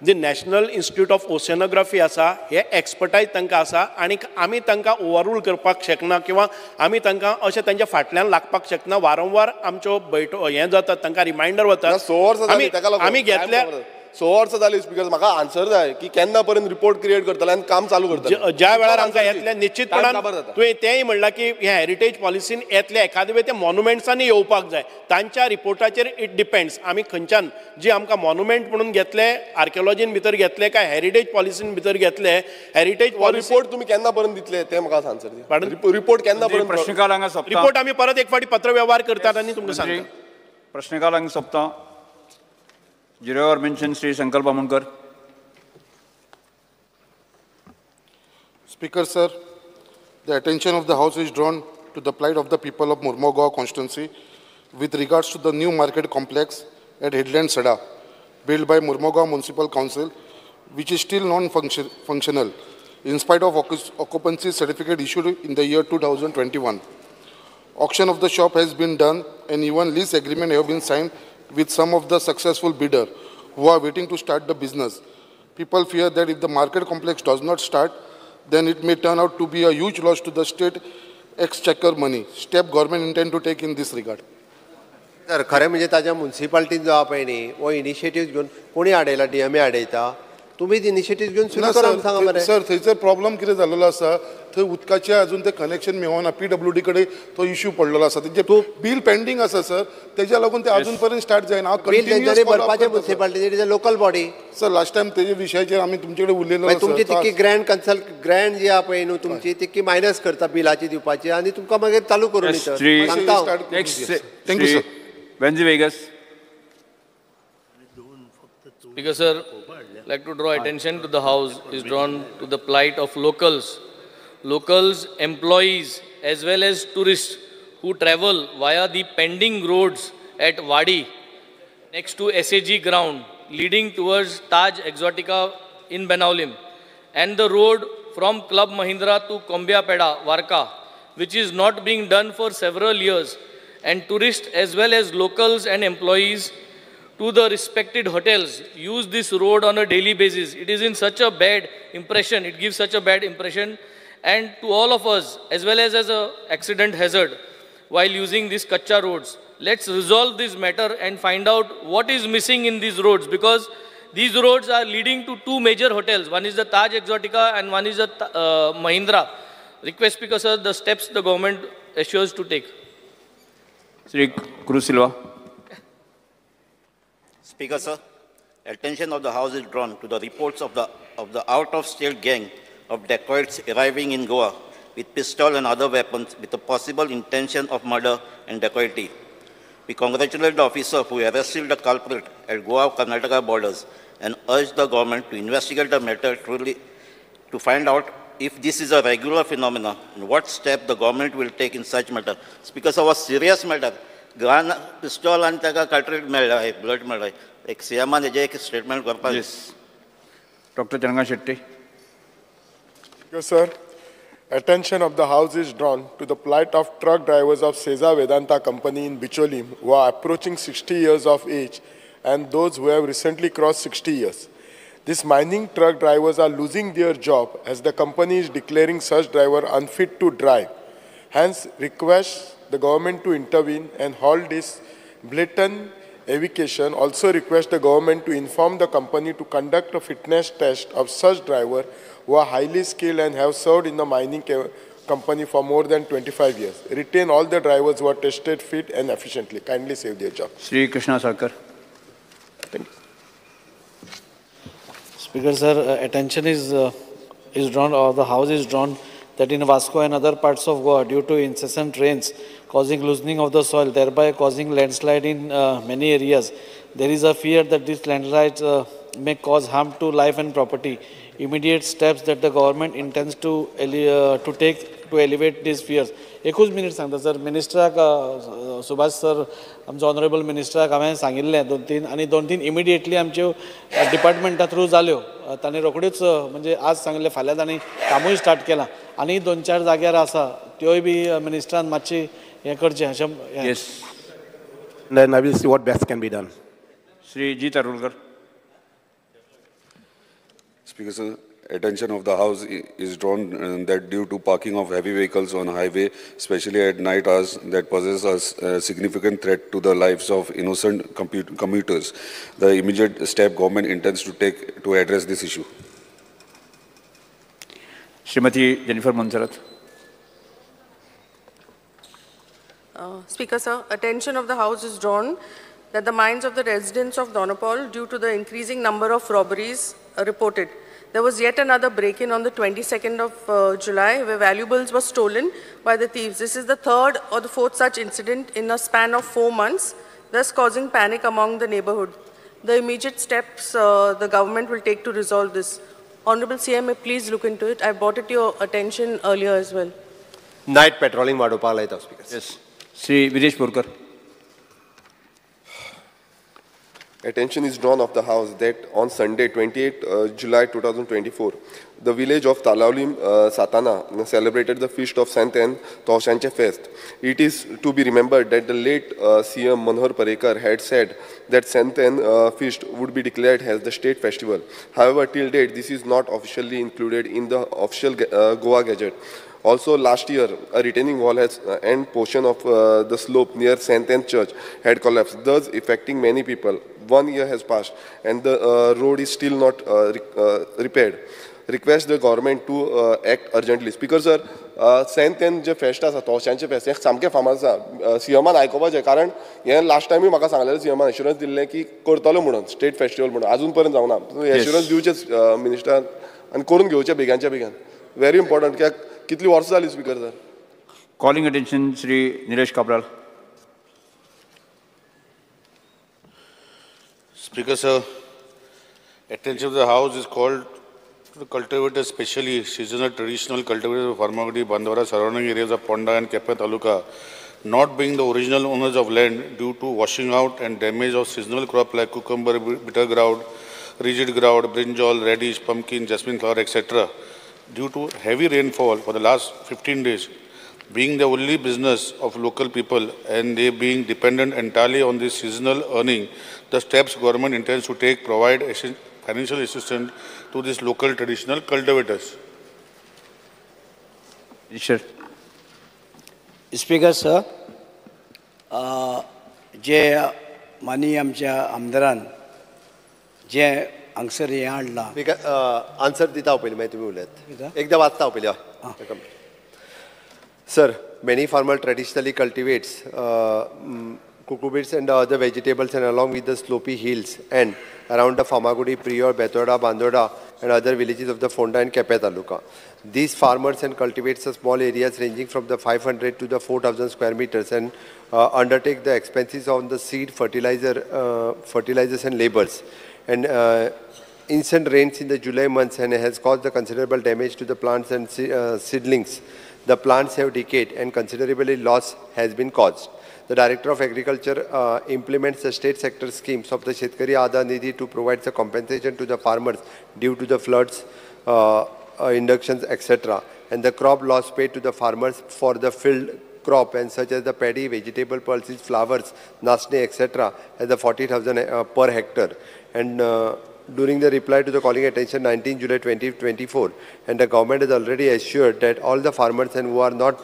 जे नॅशनल इन्स्टिट्यूट ऑफ ओशनोग्राफी आसा हे एक्सपर्टायज तांकां आसा आनी आमी तांकां ओवररूल करपाक शकना किंवा आमी तांकां अशें तांच्या फाटल्यान लागपाक शकना. वारंवार आमच्यो हे जातात तांकां रिमांयडर वतात. आमी घेतल्या 6 वर्सां जाली स्पीकर. म्हाका आन्सर जाय की केन्ना पर्यंत रिपोर्ट क्रिएट करतले आनी काम चालू करतले. ज्या वेळार आमकां येतले निश्चितपणान तुवें तेंय म्हणलां की ह्या हेरिटेज पॉलिसीन येतले एखादे वेळ ते मॉन्युमेंट्सांनी येवपाक जाय. तांच्या रिपोर्टाचेर इट डिपेंड्स आमी खंयच्यान जी आमकां मॉन्युमेंट म्हणून घेतले आर्किओलॉजीन भितर घेतले काय हेरिटेज पॉलिसीन भितर घेतले. हेरिटेज रिपोर्ट तुमी केन्ना पर्यंत दितले ते म्हाका आन्सर दिया. रिपोर्ट केन्ना पर्यंत प्रश्नकाल हांगा सोंपता. रिपोर्ट आमी परत एक फावटी पत्रव्यवहार करतात आनी तुमकां सांगता. प्रश्नकाल हांगा सोंपता. Zero mention Sri Sankalp Amonkar. Speaker sir, the attention of the House is drawn to the plight of the people of Mormugao constituency with regards to the new market complex at Headland Sada, built by Mormugao Municipal Council, which is still non-functional, in spite of occupancy certificate issued in the year 2021. Auction of the shop has been done and even lease agreement have been signed with some of the successful bidder who are waiting to start the business. People fear that if the market complex does not start, then it may turn out to be a huge loss to the state exchequer money. Step government intend to take in this regard. तर खरें म्हणजे ताज्या म्युनिसिपालिटीन जो पळय न्ही हो initiative घेवन कोणी आडयला DMA आडयता. तुम्ही इनिशिएटीव घेवन सुरू करा सांगा मरे. सर थंयसर प्रॉब्लेम कितें जाल्लो आसा थंय उदकाचें अजून तें कनेक्शन मेळना. PWD कडेन तो इश्यू पडलेलो आसा. तेजे बील पेंडींग आसा सर. तेज्या लागून ते अजून पर्यंत स्टार्ट जायना. बील तेंच्यांनी भरपाचें म्युनिसिपालिटीचे local body. Sir last time तेजे विशयाचेर आमी तुमचे कडेन उलयलो. तुमची तितकी ग्रँड जी आहा पळय न्हू तुमची तितकी मायनस करता बिलाची दिवपाची आनी तुमकां मागीर चालू करून दिता. Thank you sir. Benji Vegas. Speaker sir, I'd like to draw attention to the House is drawn to the plight of locals, employees as well as tourists who travel via the pending roads at Wadi next to SAG ground leading towards Taj Exotica in Benaulim and the road from Club Mahindra to Kombia Peda, Varka, which is not being done for several years. And tourists as well as locals and employees to the respected hotels use this road on a daily basis. It is in such a bad impression, it gives such a bad impression and to all of us as well as a accident hazard while using these Kacha roads. Let's resolve this matter and find out what is missing in these roads because these roads are leading to two major hotels. One is the Taj Exotica and one is the Mahindra. Request Speaker sir, the steps the government assures to take. Sri Cruz Silva. Speaker sir, attention of the House is drawn to the reports of the out-of-state gang of dacoits arriving in Goa with pistol and other weapons with the possible intention of murder and dacoity. We congratulate the officer who arrested the culprit at Goa-Karnataka borders and urge the government to investigate the matter truly to find out if this is a regular phenomenon and what step the government will take in such matter. Speaker sir, was serious matter. Gun, pistol and culprit blood मेळ्ळाय. एक सीएमान हेजे एक statement करपाक. Yes. Dr. Jananga Shetty. Yes, sir. Attention of the House is drawn to the plight of truck drivers of Seza Vedanta Company in Bicholim who are approaching 60 years of age and those who have recently crossed 60 years. These mining truck drivers are losing their job as the company is declaring such driver unfit to drive. Hence, request the government to intervene and halt this blatant evocation. Also request the government to inform the company to conduct a fitness test of such driver who are highly skilled and have served in the mining company for more than 25 years. Retain all the drivers who are tested fit and efficiently. Kindly save their job. Sri Krishna Sarkar. Thank you. Speaker sir, attention is drawn, or the House is drawn, that in Vasco and other parts of Goa, due to incessant rains causing loosening of the soil, thereby causing landslide in many areas, there is a fear that these landslides may cause harm to life and property. Immediate steps that the government intends to take to elevate these fears. एकूच minute सांगता sir. मिनिस्टराक Subhash sir आमचो honourable मिनिस्टराक हांवें सांगिल्लें दोन तीन immediately आमच्यो डिपार्टमेंटा through जाल्यो. तांणी रोखड्योच म्हणजे आज सांगिल्लें फाल्यां तांणी कामूय स्टार्ट केलां आनी 2-4 जाग्यार आसा त्योय बी मिनिस्टरान मातशी हें करचें अशें. Yes. Then I will see what best can be done. Sri G. Tarulkar. Speaker, sir, attention of the House is drawn that due to parking of heavy vehicles on highway, especially at night hours, that poses a significant threat to the lives of innocent commuters. The immediate step government intends to take to address this issue. Srimati Jennifer Monserrat. Speaker, sir, attention of the House is drawn that the minds of the residents of Donopal, due to the increasing number of robberies reported. There was yet another break-in on the 22nd of July where valuables were stolen by the thieves. This is the third or the fourth such incident in a span of 4 months, thus causing panic among the neighborhood. The immediate steps the government will take to resolve this. Honorable CM, please look into it. I brought it to your attention earlier as well. Night patrolling वाडोवपाक लायता Speaker. Yes. Sri Videsh Borkar. Attention is drawn of the House that on Sunday, 28 July 2024, the village of Talaulim, Satana, celebrated the feast of Sant Anne Toshanche Fest. It is to be remembered that the late CM Manohar Parrikar had said that Sant Anne feast would be declared as the state festival. However, till date, this is not officially included in the official Goa Gazette. Also, last year, a retaining wall has end portion of the slope near Sant Anne Church had collapsed, thus affecting many people. 1 year has passed and the road is still not repaired. Request the government to act urgently. Speaker sir, Sant Anne जे fest आसा तोशांचे fest एक सामकें फामाद आसा सीएमान आयकोपाचें कारण हे last टायमूय म्हाका सांगलेलें सीएमान एश्युरन्स दिल्लें की करतलो म्हणून स्टेट फेस्टिवल म्हणून अजून पर्यंत जावना एश्युरन्स दिवचे मिनिस्टर आनी करून घेवचे बेगांच्या बेगान व्हेरी इम्पॉर्टंट कित्याक कितली वर्सां जाली speaker sir. Calling attention, Sri Nilesh Kabral. Speaker sir, attention of the House is called to the cultivators, especially seasonal traditional cultivators of Farmagudi, Bandwara, surrounding areas of Ponda and Kepe Taluka, not being the original owners of land due to washing out and damage of seasonal crop like cucumber, bitter gourd, rigid gourd, brinjal, radish, pumpkin, jasmine flower, etc. Due to heavy rainfall for the last 15 days, being the only business of local people and they being dependent entirely on this seasonal earning, the steps government intends to take provide financial assistance to these local traditional cultivators. Sure. Speaker sir, जे मानी आमच्या आमदारान जे हांगसर हें हाडलां answer दिता हांव पयलीं मागीर तुमी उलयात एकदां वाचता हांव पयलीं. Sir, many farmers traditionally cultivates cucurbits and other vegetables and along with the slopey hills and around the Famagudi, Prior, Betoda, Bandoda and other villages of the Fonda and Kepe Taluka. These farmers and cultivates small areas ranging from the 500 to the 4,000 square meters and undertake the expenses on the seed, fertilizers and labors. And instant rains in the July months and has caused the considerable damage to the plants and seedlings. The plants have decayed and considerably loss has been caused. The Director of Agriculture implements the state sector schemes of the Shetkari Aadhar Nidhi to provide the compensation to the farmers due to the floods, inductions, etc. And the crop loss paid to the farmers for the filled crop and such as the paddy, vegetable pulses, flowers, nasne, etc. at the 40,000 per hectare. And during the reply to the calling attention 19 July 2024, and the government has already assured that all the farmers and who are not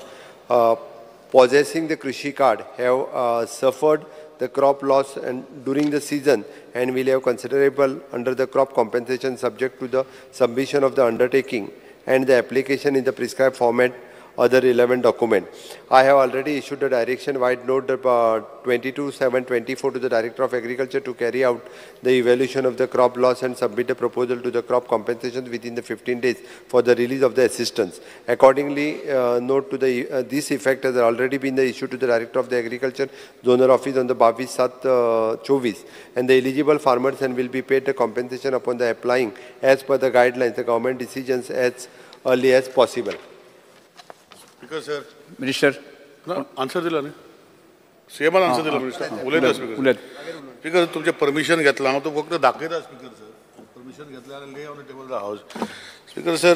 possessing the Krishi card have suffered the crop loss and during the season and will have considerable under the crop compensation subject to the submission of the undertaking and the application in the prescribed format other relevant document. I have already issued a direction wide note 22/7/24 to the Director of Agriculture to carry out the evaluation of the crop loss and submit a proposal to the crop compensation within the 15 days for the release of the assistance. Accordingly, note to the this effect has already been issued to the Director of the Agriculture Zonal Office on the 22/7/24 and the eligible farmers and will be paid the compensation upon the applying as per the guidelines, the government decisions as early as possible. Speaker sir. Minister. No, answer दिला न्ही. सीएमान answer दिला minister. उलयता speaker. Speaker तुमचे permission घेतला हांव तो फक्त दाखयता स्पीकर सर. परमिशन घेतल्या आनी ले on the table the house. Speaker sir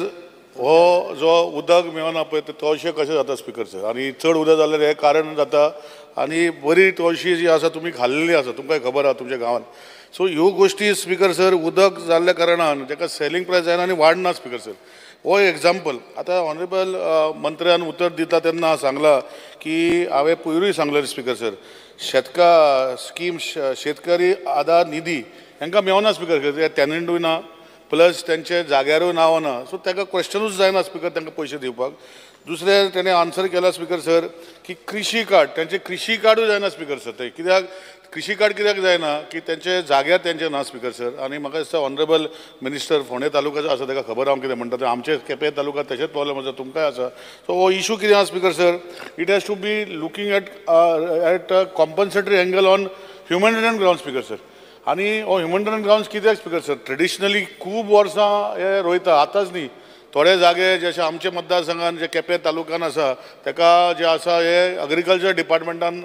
हो जो उदक मेळना पळय ते तळशें कशें जाता स्पीकर सर आनी चड उदक जाल्यार हे कारण जाता आनी बरी तळशी जी आसा तुमी खाल्लेली आसा तुमकां खबर आहा तुमच्या गांवांत सो ह्यो गोष्टी स्पीकर सर उदक जाल्ल्या कारणान ताका सेलिंग प्रायस जायना आनी वाडना स्पीकर सर. हो एग्जाम्पल आतां ऑनरेबल मंत्र्यान उतर दिता तेन्ना सांगला की हांवें पयरूय सांगलें स्पीकर सर स्कीम शेतकरी आधार निधी हांकां मेवना स्पीकर सर, टॅनंटूय ना प्लस त्यांचे जाग्यारूय नांव ना. सो ताका क्वेश्चनूच जायना स्पीकर तांकां पयशे दिवपाक. दुसरें तेणें आन्सर केला स्पीकर सर की कृषी कार्ड त्यांचे कृषी कार्डूय जायना स्पीकर सर. ते कित्याक कृषी कार्ड कित्याक जायना की त्यांचे जाग्यार त्यांचे ना स्पीकर सर. आनी म्हाका दिसता ऑनरेबल मिनिस्टर फोंडे तालुक्याचो आसा ताका खबर हांव कितें म्हणटा तें. आमचे केपें तालुक्यांत तशेंच प्रॉब्लेम आसा, तुमकांय आसा. सो हो इशू कितें आसा speaker sir, it has to be looking at compensatory angle on humanitarian ground speaker sir. आनी हो ह्युमॅनिटेरियन ग्राउंड्स कित्याक स्पीकर सर, ट्रेडिशनली खूब वर्सां हे रोयता, आतांच न्ही. थोडे जागे जशे आमचे मतदारसंघान जे केपें तालुक्यान आसा ताका जे आसा हे अग्रिकल्चर डिपार्टमेंटान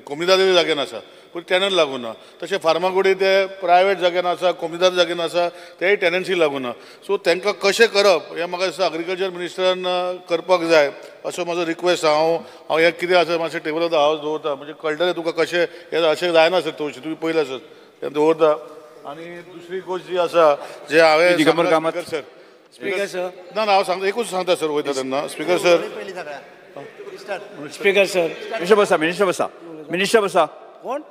कोमिदादी जाग्यान आसा पूण टॅनंट लागून ना. तशें फार्मागुडी ते प्रायवेट जाग्यान आसा, कोमिदाद जाग्यान आसा, तेय टॅनन्सी लागून ना. सो तांकां कशें करप हें म्हाका दिसता अग्रिकल्चर मिनिस्टरान करपाक जाय असो म्हजो रिक्वेस्ट. हांव हे कितें आसा मातशें टेबलार हांव दवरता, म्हणजे कळटलें तुका कशें हें अशें जायना सर. तवशीं तुमी पयलें सर तें दवरता. आनी दुसरी गोश्ट जी आसा जे हांवें सर स्पीकर सर ना हांव सांगता एकूच सांगता सर वयता तेन्ना speaker sir. Speaker sir minister बसा कोण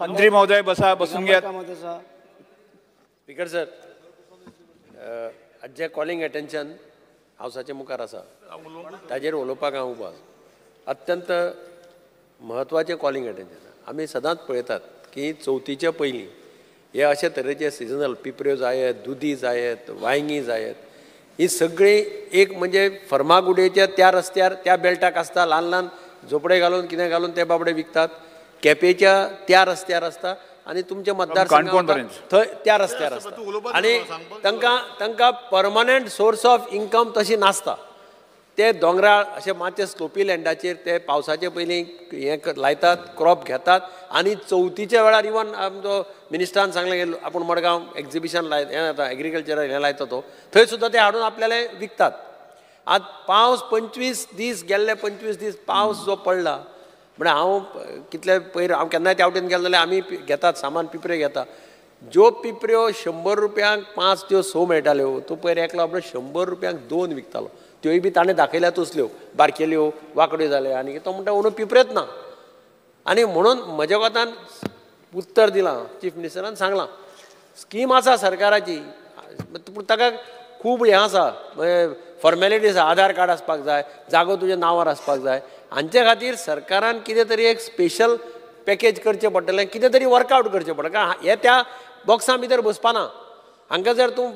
मंत्री महोदय बसा, बसून घ्या. स्पीकर सर जे कॉलिंग अटेन्शन हावसाच्या मुखार आसा ताजेर उलोवपाक हांव उबो आसा. अत्यंत म्हत्वाचें कॉलिंग अटेन्शन. आमी सदांच पळयतात की चवथीच्या पयलीं हे अशे तरेचे सिजनल पिपऱ्यो जायत, दुदी जायत, वांयगी जायत, ही सगळी एक म्हणजे फर्मागुडयेच्या त्या रस्त्यार त्या बेल्टाक आसता, ल्हान ल्हान झोपडे घालून कितें घालून ते बाबडे विकतात. केपेच्या त्या रस्त्यार आसता आनी तुमच्या मतदारसंघात थंय त्या रस्त्यार आसता आनी तांकां परमनंट सोर्स ऑफ इन्कम तशी नासता. ते दोंगराळ अशे मातशे स्लोपी लँडाचेर ते पावसाचे पयलीं हें लायतात, क्रॉप घेतात आनी चवथीच्या वेळार इवन आमचो मिनिस्टरान सांगलें आपूण मडगांव एक्झिबिशन हें जाता एग्रिकल्चर हें लायता तो, थंय सुद्दां ते हाडून आपल्याले विकतात. आज पावस 25 दीस गेल्ले 25 दीस पावस जो पडला म्हणजे हांव कितले पयर हांव केन्नाय त्या वटेन गेलो जाल्यार आमी घेतात सामान पिपरे घेता. ज्यो पिपऱ्यो 100 रुपयांक 5 त्यो 6 मेळटाल्यो तो पयर एकलो आपलो 100 रुपयांक 2 विकतालो. त्योय बी ताणें दाखयल्या तसल्यो बारकेल्यो वांकड्यो जाल्यो आनी तो म्हणटा अंदू पिपरेच ना. आनी म्हणून म्हज्या कोतान उत्तर दिलां चीफ मिनिस्टरान सांगलां स्कीम आसा सरकाराची पूण ताका खूब हें आसा फॉर्मेलिटीज आसा. आधार कार्ड आसपाक जाय, जागो तुज्या नांवार आसपाक जाय. हांचे खातीर सरकारान कितें तरी एक स्पेशल पॅकेज करचें पडटलें, कितें तरी वर्कआवट करचें पडटलें. कारण हें त्या बॉक्सा भितर बसपाना. हांकां जर तूं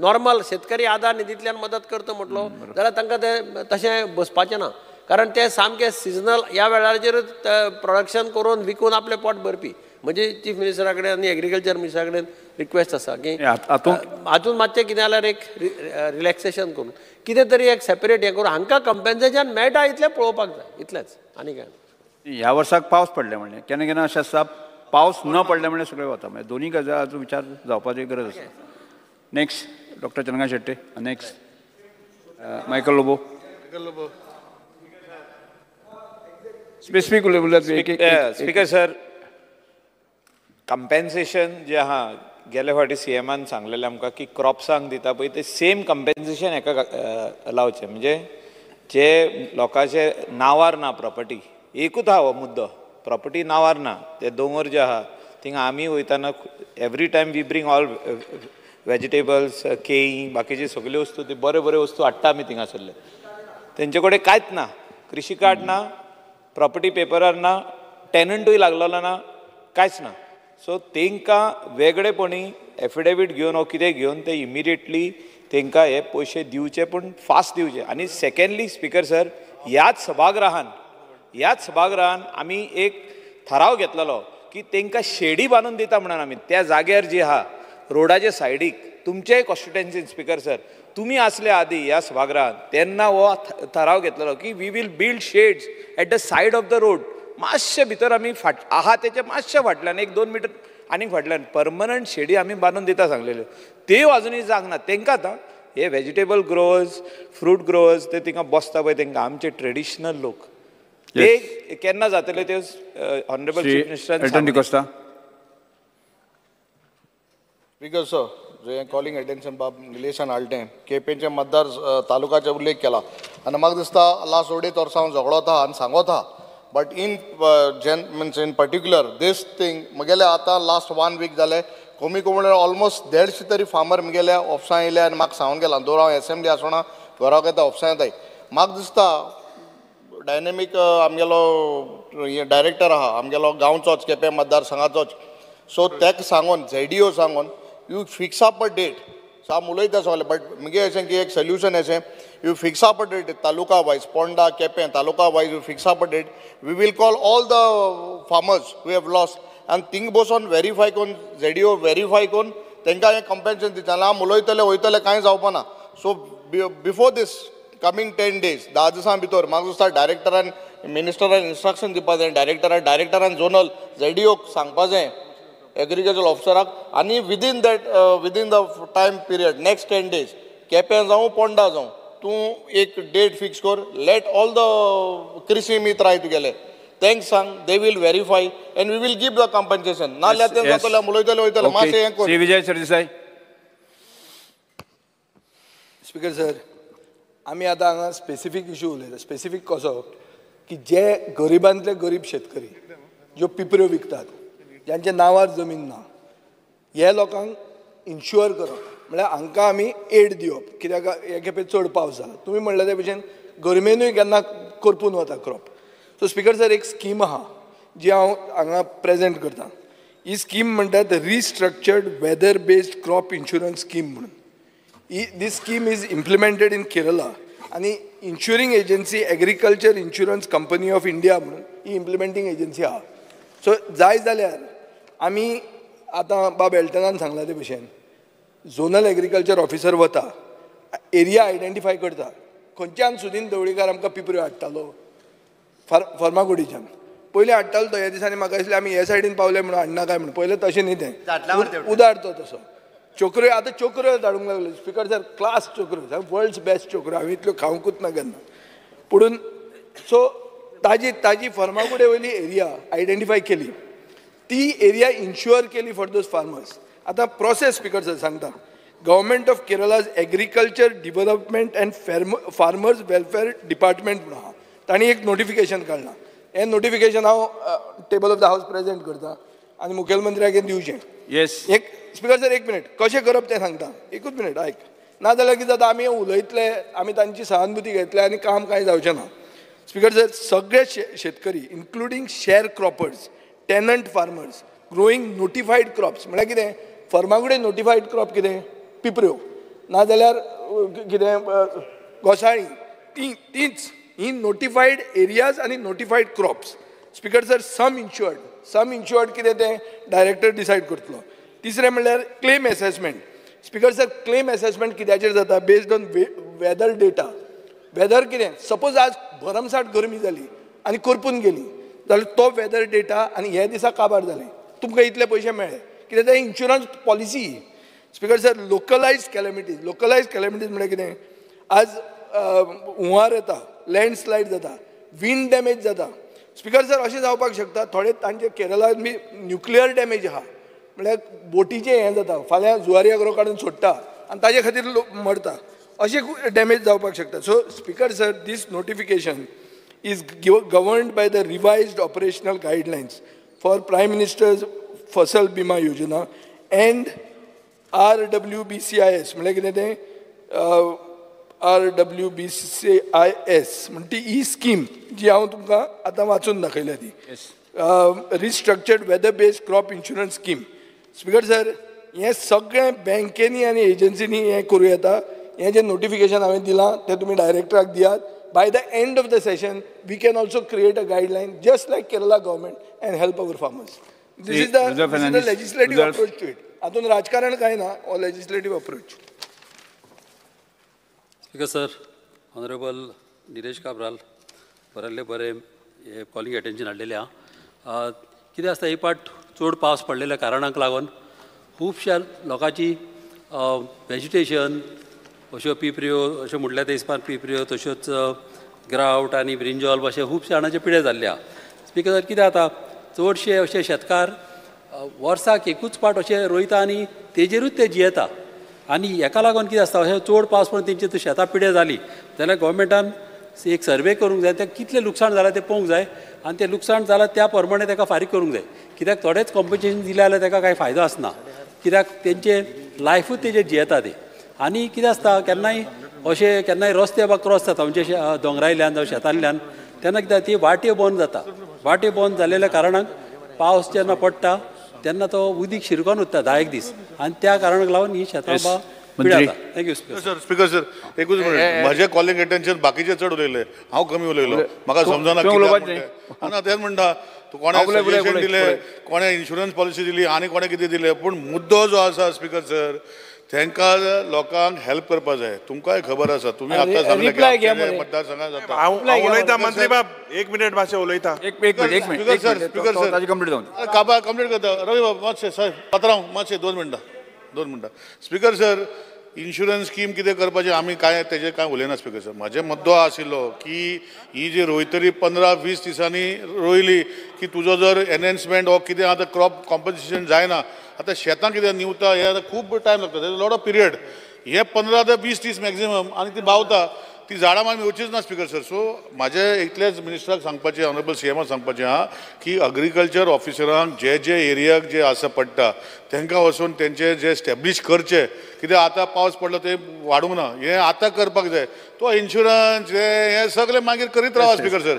नॉर्मल शेतकरी आधार निधींतल्यान मदत करता म्हटलो जाल्यार तांकां तें तशें बसपाचें ना. कारण ते सामकें सिजनल ह्या वेळाचेरूच प्रोडक्शन करून विकून आपलें पोट भरपी. म्हणजे चीफ मिनिस्टरा कडेन आनी एग्रिकल्चर मिनिस्टरा कडेन रिक्वेस्ट आसा की हातूंत मातशें कितें जाल्यार एक रिलॅक्सेशन करून कितें तरी एक सेपरेट हें करून हांकां कंपेन्सेशन मेळटा इतलें पळोवपाक जाय. इतलेंच आनी काय. ह्या वर्साक पावस पडले म्हणलें केन्ना केन्ना अशें आसता पावस न पडले म्हणजे सगळें वता. म्हणजे दोनूय गजालीचो विचार जावपाची गरज आसा. Next doctor Chandrakant Shette. Next Michael Lobo. Specific उलयत. स्पीकर सर कंपेन्सेशन जे आहा गेल्या फावटी सीएमान सांगलेलें आमकां की क्रॉप्सांक दिता पळय ते सेम कंपेन्सेशन हेका लावचें. म्हणजे जे लोकांचे नांवार ना प्रॉपर्टी एकूच आहा हो मुद्दो प्रॉपर्टी नांवार ना ते दोंगर जे आहा थिंगा आमी वयताना every time we bring all vegetables केळीं बाकीचे सगल्यो वस्तू ते बऱ्यो बऱ्यो वस्तू हाडटा आमी थिंगासरले. तेंचे कडेन कांयच ना, कृशी कार्ड ना, प्रॉपर्टी पेपरार ना, टॅनंटूय लागलेलो ना, कांयच ना. सो तांकां वेगळेपणी एफिडेवीट घेवन वो कितें घेवन ते इमिडिएटली तांकां हे पयशे दिवचे पूण फास्ट दिवचे. आनी सेकंडली स्पीकर सर ह्याच सभागृहान आमी एक थाराव घेतलेलो की तांकां शेडी बांदून दिता म्हणून आमी त्या जाग्यार जी आहा रोडाचे सायडीक तुमचेय कॉन्स्टिट्युएन्सीन स्पीकर सर तुमी आसले आदी ह्या सभागृहान तेन्ना हो थाराव घेतलेलो की we will build sheds at the side of the road. मातशे भितर आमी आहा तेचे मातशे फाटल्यान 1-2 मिटर आनीक फाटल्यान परमनंट शेडी आमी बांदून दिता सांगलेल्यो. त्यो अजुनूय जागना. तांकां आतां हे वेजिटेबल ग्रोवर्स फ्रूट ग्रोवर्स ते थिंगा बसता पळय तांकां आमचे ट्रेडिशनल लोक ते केन्ना जातले ते honourable chief minister. Speaker sir, जे कॉलिंग अटेन्शन बाब रिलेशन हाडलें केपेंचे मतदार तालुकाचे उल्लेख केला आनी म्हाका दिसता लास्ट 2 वर्सां हांव झगडोत आहा आनी सांगोत आहा but in particular this thing म्हगेले आतां लास्ट 1 वीक जालें कमी कमी ऑलमोस्ट 150 तरी फार्मर म्हगेले ऑफिसां येयले आनी म्हाका सांगून गेला दर हांव असेंब्ली आसतना घराक येता ऑफिसां येताय म्हाका दिसता डायनेमीक आमगेलो डायरेक्टर आहा आमगेलो गांवचोच केपें मतदारसंघाचोच सो तेका सांगून ZDO सांगून you fix up a date so हांव उलयता सगळें बट मुगे अशें की एक सोल्युशन अशें you fix up a date taluka wise Ponda Quepem taluka wise you fix up a date we will call all the farmers who have lost anything बसून verify करून ZDO व्हेरीफाय करून तांकां हें कंपेन्सेशन दिता आनी हांव उलयतले वयतले कांय जावपा ना सो बिफोर दीस कमिंग 10 days 10 दिसां भितर म्हाका दिसता डायरेक्टरान मिनिस्टरान इन्स्ट्रक्शन दिवपा जाय डायरेक्टरान झोनल ZDO सांगपा जाय एग्रीकल्चर ऑफिसराक आनी within the time period next 10 days Quepem जावं पोंडा जावं तूं एक डेट फिक्स कर लेट ऑल द कृषी मित्र आहाय तुगेले तांकां सांग they will verify and we will give the compensation नाल्यार तें जातलें उलयतले वयतले मातशें हें कर. विजय सरदेसाय. स्पीकर सर, आमी आतां हांगा स्पेसिफीक इशू उलयता स्पेसिफीक कसो की जे गरिबांतले गरीब शेतकरी ज्यो पिपऱ्यो विकतात ज्यांच्या नांवार जमीन ना हे लोकांक इन्श्युअर करप म्हळ्यार हांकां आमी एड दिवप कित्याक हे खेपे चड पावस जाला तुमी म्हणले ते भशेन गरमेनूय केन्ना करपून वता क्रॉप सो स्पीकर सर एक स्कीम आहा जी हांव हांगा प्रेजेंट करता ही स्कीम म्हणटात restructured weather based crop insurance scheme म्हणून this scheme is implemented in Kerala आणि insuring agency agriculture insurance company of India म्हणून ही इम्प्लिमेंटींग एजन्सी आहा सो जाय जाल्यार आमी आतां बाब एल्टनान सांगला ते भशेन झोनल एग्रीकल्चर ऑफिसर वता एरिया आयडेंटिफाय करता खंयच्यान सुदीन दवळीकार आमकां पिपऱ्यो हाडटालो फर्मागुडीच्यान पयलीं हाडटालो तो ह्या दिसांनी म्हाका दिसलें आमी हे सायडीन पावले म्हणून हाडना काय म्हणून पयलें तशें न्ही तें उदार तो तसो चोकऱ्यो आतां चोकऱ्यो धाडूंक लागल्यो स्पीकर सर क्लास चोकऱ्यो वर्ल्ड्स बेस्ट चोकऱ्यो हांवें इतल्यो खावंकूच ना केन्ना पुणून सो ताजी फर्मागुडे वयली एरिया आयडेंटिफाय केली ती एरिया इन्श्युअर केली फॉर दोज फार्मर्स आतां प्रोसेस स्पीकर सर सांगता government of Kerala's agriculture development and farmers welfare department म्हणून आहा तांणी एक नोटिफिकेशन काडलां हें नोटिफिकेशन हांव table of the house present करता आनी मुखेलमंत्र्याक हें दिवचें येस एक स्पीकर सर एक मिनीट कशें करप तें सांगता एकूच मिनीट आयक नाजाल्यार कितें जाता आमी उलयतले आमी तांची सहानुभूती घेतले आनी काम कांय जावचें ना स्पीकर सर सगळे शेतकरी including share croppers tenant farmers growing नोटिफायड crops म्हळ्यार कितें फर्मागुडे नोटिफायड क्रॉप कितें पिपऱ्यो नाजाल्यार कितें घोसाळीं तीच ही नोटिफायड एरियाज आनी notified crops speaker sir sum insured कितें तें डायरेक्टर डिसायड करतलो तिसरें म्हणल्यार claim assessment speaker sir claim assessment कित्याचेर जाता based on weather data weather कितें सपोज आज भरमसाट गरमी जाली आनी करपून गेली जाल्यार तो वेदर डेटा आनी हे दिसा काबार जालें तुमकां इतले पयशे मेळ्ळे कित्याक ते इन्शुरन्स पॉलिसी स्पीकर सर लोकलायज कॅलेमिटीज म्हळ्यार कितें आज हुंवार येता लँडस्लायड जाता विंड डॅमेज जाता स्पीकर सर अशें जावपाक शकता थोडे तांचे केरळांत बी न्युक्लियर डॅमेज आहा म्हळ्यार बोटीचें हें जाता फाल्यां जुवारी आग्रो काडून सोडटा आनी ताजे खातीर लोक मरता अशें डॅमेज जावपाक शकता so speaker sir this notification is governed by the revised operational guidelines for prime minister's Fasal Bima योजना एंड RWBCIS म्हळ्यार कितें तें RWBCIS म्हणटा ती ही स्कीम जी हांव तुमकां आतां वाचून दाखयल्या ती restructured weather based crop insurance scheme speaker sir हें सगळें बँकेनी आनी एजन्सीनी हें करूं येता हें जें नोटिफिकेशन हांवें दिलां तें तुमी डायरेक्टराक दियात by the end of the session we can also create a guideline just like Kerala government and help our farmers this is the legislative approach to it हातून राजकारण कांय ना हो legislative approach speaker sir honourable Nilesh Cabral बरें हे calling attention हाडलेलें आहा कितें आसता ही पाट चड पावस पडलेल्या कारणाक लागून खुबश्या लोकांची वेजिटेशन अश्यो पिपऱ्यो अश्यो म्हटल्या त्या हिसपान पिपऱ्यो तश्योच ग्रावट आनी ब्रिंजॉल अशे खुबशे आणाचे पिडे जाल्ले आहा. स्पीकर सर, कितें जाता चडशे अशे शेतकार वर्साक एकूच पाट अशे रोयता आनी तेजेरूच ते जियेता. आनी हेका लागून कितें आसता, अशें चड पावस पडून तेंची शेतां पिड्यार जाली जाल्यार गोवोरमेंटान एक सर्वे करूंक जाय, तें कितलें लुकसाण जालां तें पळोवंक जाय आनी तें लुकसाण जालां त्या प्रमाणे ताका फारीक करूंक जाय. कित्याक थोडेच कॉम्पन्सेशन दिलें जाल्यार ताका कांय फायदो आसना, कित्याक तेंचे लायफूच तेजेर जियेता ते. आनी कितें आसता केन्नाय अशें केन्नाय रस्ते बा क्रॉस जाता म्हणजे दोंगरायल्यान जावं शेतांतल्यान, तेन्ना कितें ती वाट्यो बंद जाता. वाट्यो बंद जाल्लेल्या कारणान पावस जेन्ना पडटा तेन्ना तो उदीक शिरकोन उरता 10 दीस आनी त्या कारणाक लागून ही शेतां थँक्यू सर. स्पीकर सर, एकूच मिनीट, म्हजें कॉलिंग अटेन्शन बाकीचे चड उलयले, हांव कमी उलयलो, म्हाका समजना. आनी तेच म्हणटा तूं कोणें सजेशन दिलें, कोणें इन्शुरन्स पॉलिसी दिली आनी कोणें कितें दिलें, पूण मुद्दो जो आसा स्पीकर सर, तांकां लोकांक हेल्प करपा जाय. तुमकांय खबर आसा, तुमी आतां सांगलें की मतदारसंघात जाता. हांव उलयता मंत्री बाब, 1 मिनिट मातशें उलयता. स्पीकर सर कंप्लीट करता. रवी बाब मातशें सर पात्रांव मातशें 2 मिनटां. स्पीकर सर, इन्शुरन्स स्कीम कितें करपाचें आमी तेजेर कांय उलयना स्पीकर सर. म्हाजे मुद्दो आशिल्लो की ही जी रोयतरी 15-20 दिसांनी रोयली की तुजो जर एनहेन्समेंट हो कितें आतां क्रॉप कॉम्पन्सेशन जायना, आतां शेतां कितें निवता हें आतां खूब टायम लागता, लॉट ऑफ पिरियड. हे 15 ते 20 दीस मॅक्झिमम आनी ती बावता, ती झाडां मागीर मेवचीच ना स्पीकर सर. सो म्हाजें इतलेंच मिनिस्टराक सांगपाचें, ऑनरेबल CMाक सांगपाचें आहा की अग्रिकल्चर ऑफिसरांक जे एरियाक जे आसा पडटा तांकां वचून तेंचे जे एस्टॅब्लीश करचे, कित्याक आतां पावस पडलो ते वाडूंक ना, हें आतां करपाक जाय. तो इन्शुरन्स हे सगळें मागीर करीत रावा स्पीकर सर.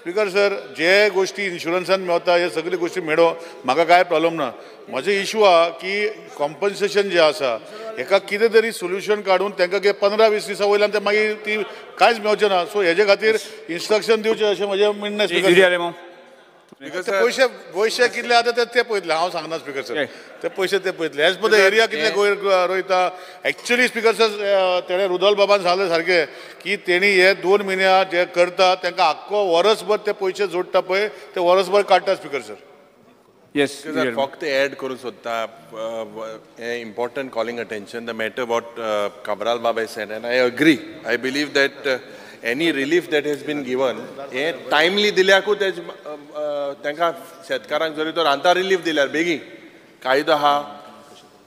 स्पीकर सर, जे गोश्टी इन्शुरन्सान मेवता हे सगळ्यो गोश्टी मेळो, म्हाका कांय प्रॉब्लेम ना. म्हजो इशू आहा की कॉम्पन्सेशन जें आसा हेका कितें तरी सोल्युशन काडून तांकां 15-20 दिसां वयल्यान ते मागीर ती कांयच मेवचें ना. सो हेजे खातीर इन्स्ट्रक्शन दिवचें अशें म्हजें म्हणणें स्पीकर. गोंयचे कितले आतां ते पळयतले, हांव सांगना स्पीकर सर. ते पयशे ते पळयतले एज पर द एरिया कितले रोयता. एक्चुअली स्पीकर सर, तेणें रुदल बाबान सांगलें सारकें की तेणी हे 2 म्हयन्या जे करता तांकां आख्खो वर्सभर ते पयशे जोडटा पळय ते वर्सभर काडटा स्पीकर सर. येस फक्त एड करूंक सोदता हे important calling attention the matter what Cabral बाबा said and I agree. I believe that any relief that has been given हे टायमली दिल्याकूच तांकां शेतकारांक जरी तर आतां रिलीफ दिल्यार बेगीन कायदो आहा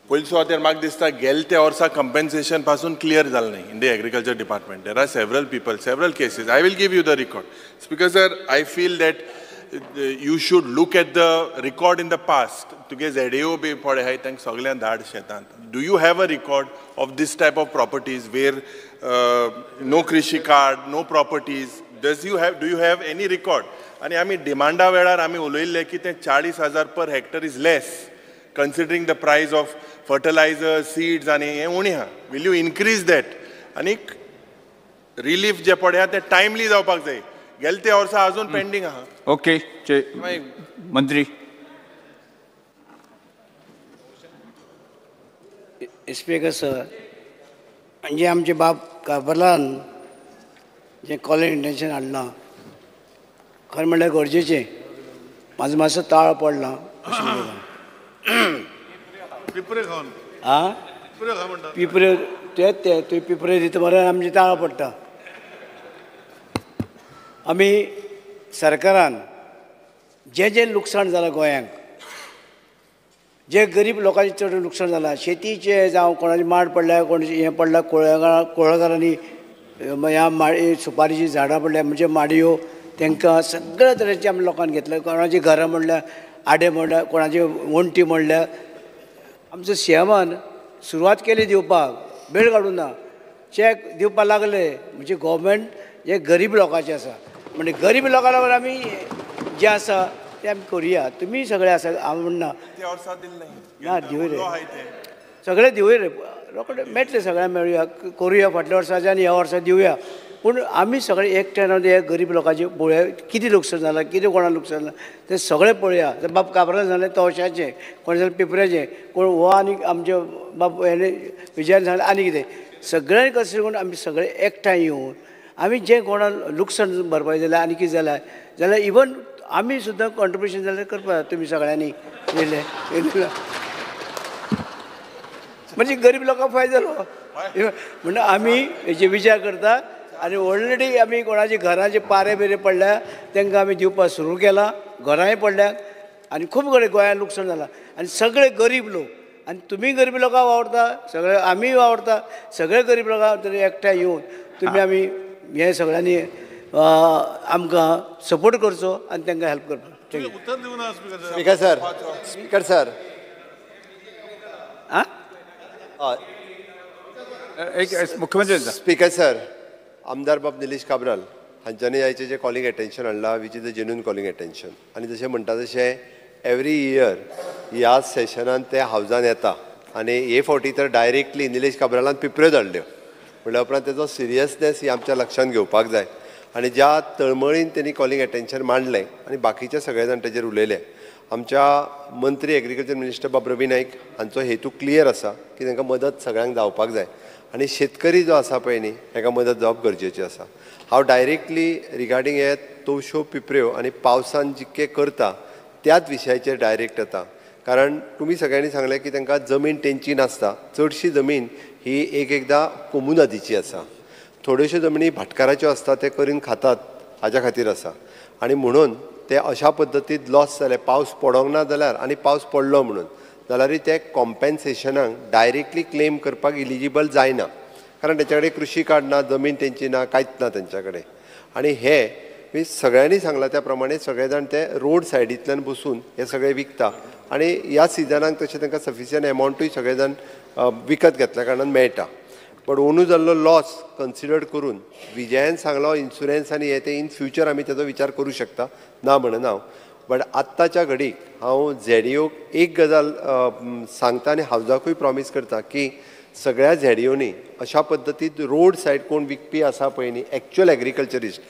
पयलीं सुवातेर म्हाका दिसता गेल्या त्या वर्सा कंपेन्सेशन पासून क्लियर जालें न्ही in the agriculture department. There are several people, several cases. I will give you the record. Speaker sir, I feel that you should look at the record in the past. तुगे ZAO बी पडे हाय तांकां सगळ्यांक धाड शेतांत. Do you have a record of this type of properties where no कृषी card, no properties? Do you have any record? आणि आमी डिमांडा वेळार आमी उलयल्ले की ते 40,000 per hectare is less considering the price of fertilizers, seeds आनी हें उणी आहा. Will you increase that? आनी रिलीफ जे पडया ते टायमली जावपाक जाय. गेल्या त्या वर्सा अजून पेंडिंग आहा. ओके मंत्री. स्पीकर सर, म्हणजे आमचे बाब काबरान जे कॉलिंग अटेन्शन हाडलां खरें म्हणल्यार गरजेचें. म्हाजो मातसो ताळ पडला पिपरे तेच ते पिपरे दिता मरे आमचे ताळ पडटा. आमी सरकारान जे लुकसाण जालां गोंयांक, जे गरीब लोकांचे चड लुकसाण जालां, शेतीचे जावं कोणाचे माड पडल्या, कोणाचे हें पडलां, कुळागरांनी ह्या माडी सुपारीची झाडां पडल्या म्हणजे माडयो, तांकां सगळ्या तरेचे आमी लोकांनी घेतले. कोणाची घरां म्हणल्यार आडे म्हणल्यार, कोणाची वणटी म्हणल्यार. आमचो CMान सुरवात केली दिवपाक, वेळ काडूं ना, चॅक दिवपाक लागले. म्हणजे गव्हर्मेंट जे गरीब लोकांचे आसा, म्हणजे गरीब लोकां लागून आमी जे आसा ते आमी करुया. तुमी सगळे आसा, हांव म्हणना ना दिवय रे, सगळे दिवय रे, रोखडे मेळटले, सगळ्यांक मेळुया, करुया. फाटल्या वर्साचे आनी ह्या वर्सा दिवया. पूण आमी सगळे एकठांय रावन हे गरीब लोकांचे पळोवया कितें लुकसाण जालां, कितें कोणाक लुकसाण जालां तें सगळें पळोवया. बाब काबरान सांगलें तवशाचें, कोण जालें पिपऱ्याचें, कोण हो आनी आमचे बाब हेणे विजयान सांगलें आनी कितें. सगळ्यांनी कशें करून आमी सगळे एकठांय येवन आमी जें कोणाक लुकसाण भरपाय जाल्यार आनी कितें जाल्यार इवन आमी सुद्दां कॉन्ट्रिब्युशन जाल्यार करपाक तुमी सगळ्यांनी येयले म्हणजे गरीब लोकांक फायदो जालो. म्हणून आमी हेचे विचार करता आनी ऑलरेडी आमी कोणाची घराचे पारे बिरे पडल्या तांकां आमी दिवपाक सुरू केला. घरांय पडल्यात आनी खूब कडेन गोंयांत लुकसाण जालां आनी सगळे गरीब लोक. आनी तुमी गरीब लोकांक वावरता, सगळे आमी वावरता, सगळे गरीब लोकांक तरी एकठांय येवन तुमी आमी हे सगळ्यांनी आमकां सपोर्ट करचो आनी तांकां हेल्प करपाक. स्पीकर सर, स्पीकर सर, मुख्यमंत्री स्पीकर सर, आमदार बाब निलेश काब्राल हांच्यानी आयचें जें कॉलिंग एटेन्शन हाडलां which is the genuine calling attention. आनी जशें म्हणटा तशें एवरी इयर ह्या सेशनान ते हावजान येता आनी हे फावटी तर डायरेक्टली निलेश काब्रालान पिपऱ्यो धाडल्यो म्हणल्या उपरांत तेजो सिरियसनेस ही आमच्या लक्षांत घेवपाक जाय. आनी ज्या तळमळीन तेणी कॉलिंग एटेन्शन मांडलें आनी बाकीचे सगळे जाण तेजेर उलयले. आमच्या मंत्री एग्रीकल्चर मिनिस्टर बाब रवी नाईक हांचो हेतू क्लियर आसा की तांकां मदत सगळ्यांक जावपाक जाय आनी शेतकरी जो आसा पळय न्ही ताका मदत जावप गरजेची आसा. हांव डायरेक्टली रिगार्डींग हे तवश्यो पिपऱ्यो आनी पावसान जितके करता त्याच विशयाचेर डायरेक्ट येता. कारण तुमी सगळ्यांनी सांगलें की तांकां जमीन तेंची नासता. चडशी जमीन ही एकदां कोमुनादीची आसा. थोड्योश्यो जमनी भाटकाराच्यो आसता ते करून खातात हाच्या खातीर आसा. आनी म्हणून ते अशा पद्दतीन लॉस जाले, पावस पडोंक ना जाल्यार आनी पावस पडलो म्हणून जाल्यारूय ते कॉम्पेन्सेशनाक डायरेक्टली क्लेम करपाक इलिजिबल जायना. कारण तेंच्या कडेन कृशी कार्ड ना, जमीन तेंची ना, कांयच ना तेंच्या कडेन. आनी हे सगळ्यांनी सांगलां त्या प्रमाणे सगळे जाण ते रोड सायडींतल्यान बसून हे सगळे विकता आनी ह्या सिजनाक तशें तांकां सफिशियंट एमावंटूय सगळे जाण विकत घेतल्या कारणान मेळटा. बट अंदू जाल्लो लॉस कन्सिडर करून विजयान सांगलो इन्शुरन्स आनी हे ते इन फ्युचर आमी तेजो विचार करूं शकता, ना म्हणना हांव. बट आत्ताच्या घडीक हांव झेडीओक एक गजाल सांगता आनी हावजाकूय प्रॉमीस करता की सगळ्या झेडीओनी अशा पद्दतीन रोड सायड कोण विकपी आसा पळय न्ही एक्चुअल एग्रीकल्चरिस्ट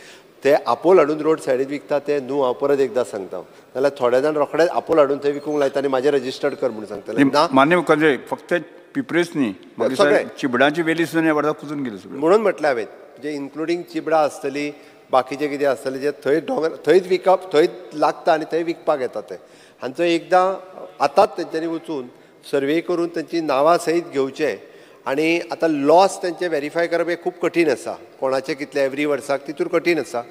ते आपोल हाडून रोड सायडीक विकता ते न्हू. हांव परत एकदां सांगता. नाल्यार थोडे जाण रोखडेच आपोल हाडून थंय विकूंक लायता आनी म्हाजें रजिस्टर्ड कर म्हणून सांगतले. ना मान्य मुखार्जी, फक्त पिपऱ्योच न्ही, सगळे चिबडांची वेली सुद्दां ह्या वर्साक कुजून गेली म्हणून म्हटलें हांवें जे इन्क्लुडींग चिबडां आसतली, बाकीचे कितें आसतलें जे थंय थंयच विकप, थंय लागता आनी थंय विकपाक येता ते. हांचो एकदां आतांच तेंच्यांनी वचून सर्वे करून तेंची नांवां सयत घेवचें. आनी आतां लॉस तेंचे व्हेरीफाय करप हें खूब कठीण आसा. कोणाचें कितलें एवरी वर्साक तितूर कठीण आसा.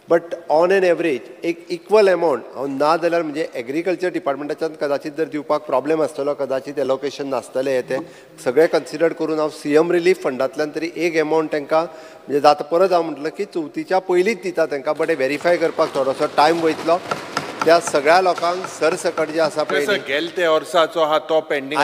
बट ऑन एन एवरेज एक इक्वल एमावंट हांव ना जाल्यार म्हणजे एग्रीकल्चर डिपार्टमेंटाच्यान कदाचित जर दिवपाक प्रॉब्लेम आसतलो, कदाचित एलोकेशन नासतलें हे ते सगळें कन्सिडर करून हांव सीएम रिलीफ फंडांतल्यान तरी एक एमावंट तांकां म्हणजे जाता. परत हांव म्हटलं की चवथीच्या पयलींच दिता तांकां, बट हे व्हेरीफाय करपाक थोडोसो टायम वयतलो. त्या सगळ्या लोकांक सरसकट जे आसा पळय गेल ते वर्साचो आहा तो पेंडींग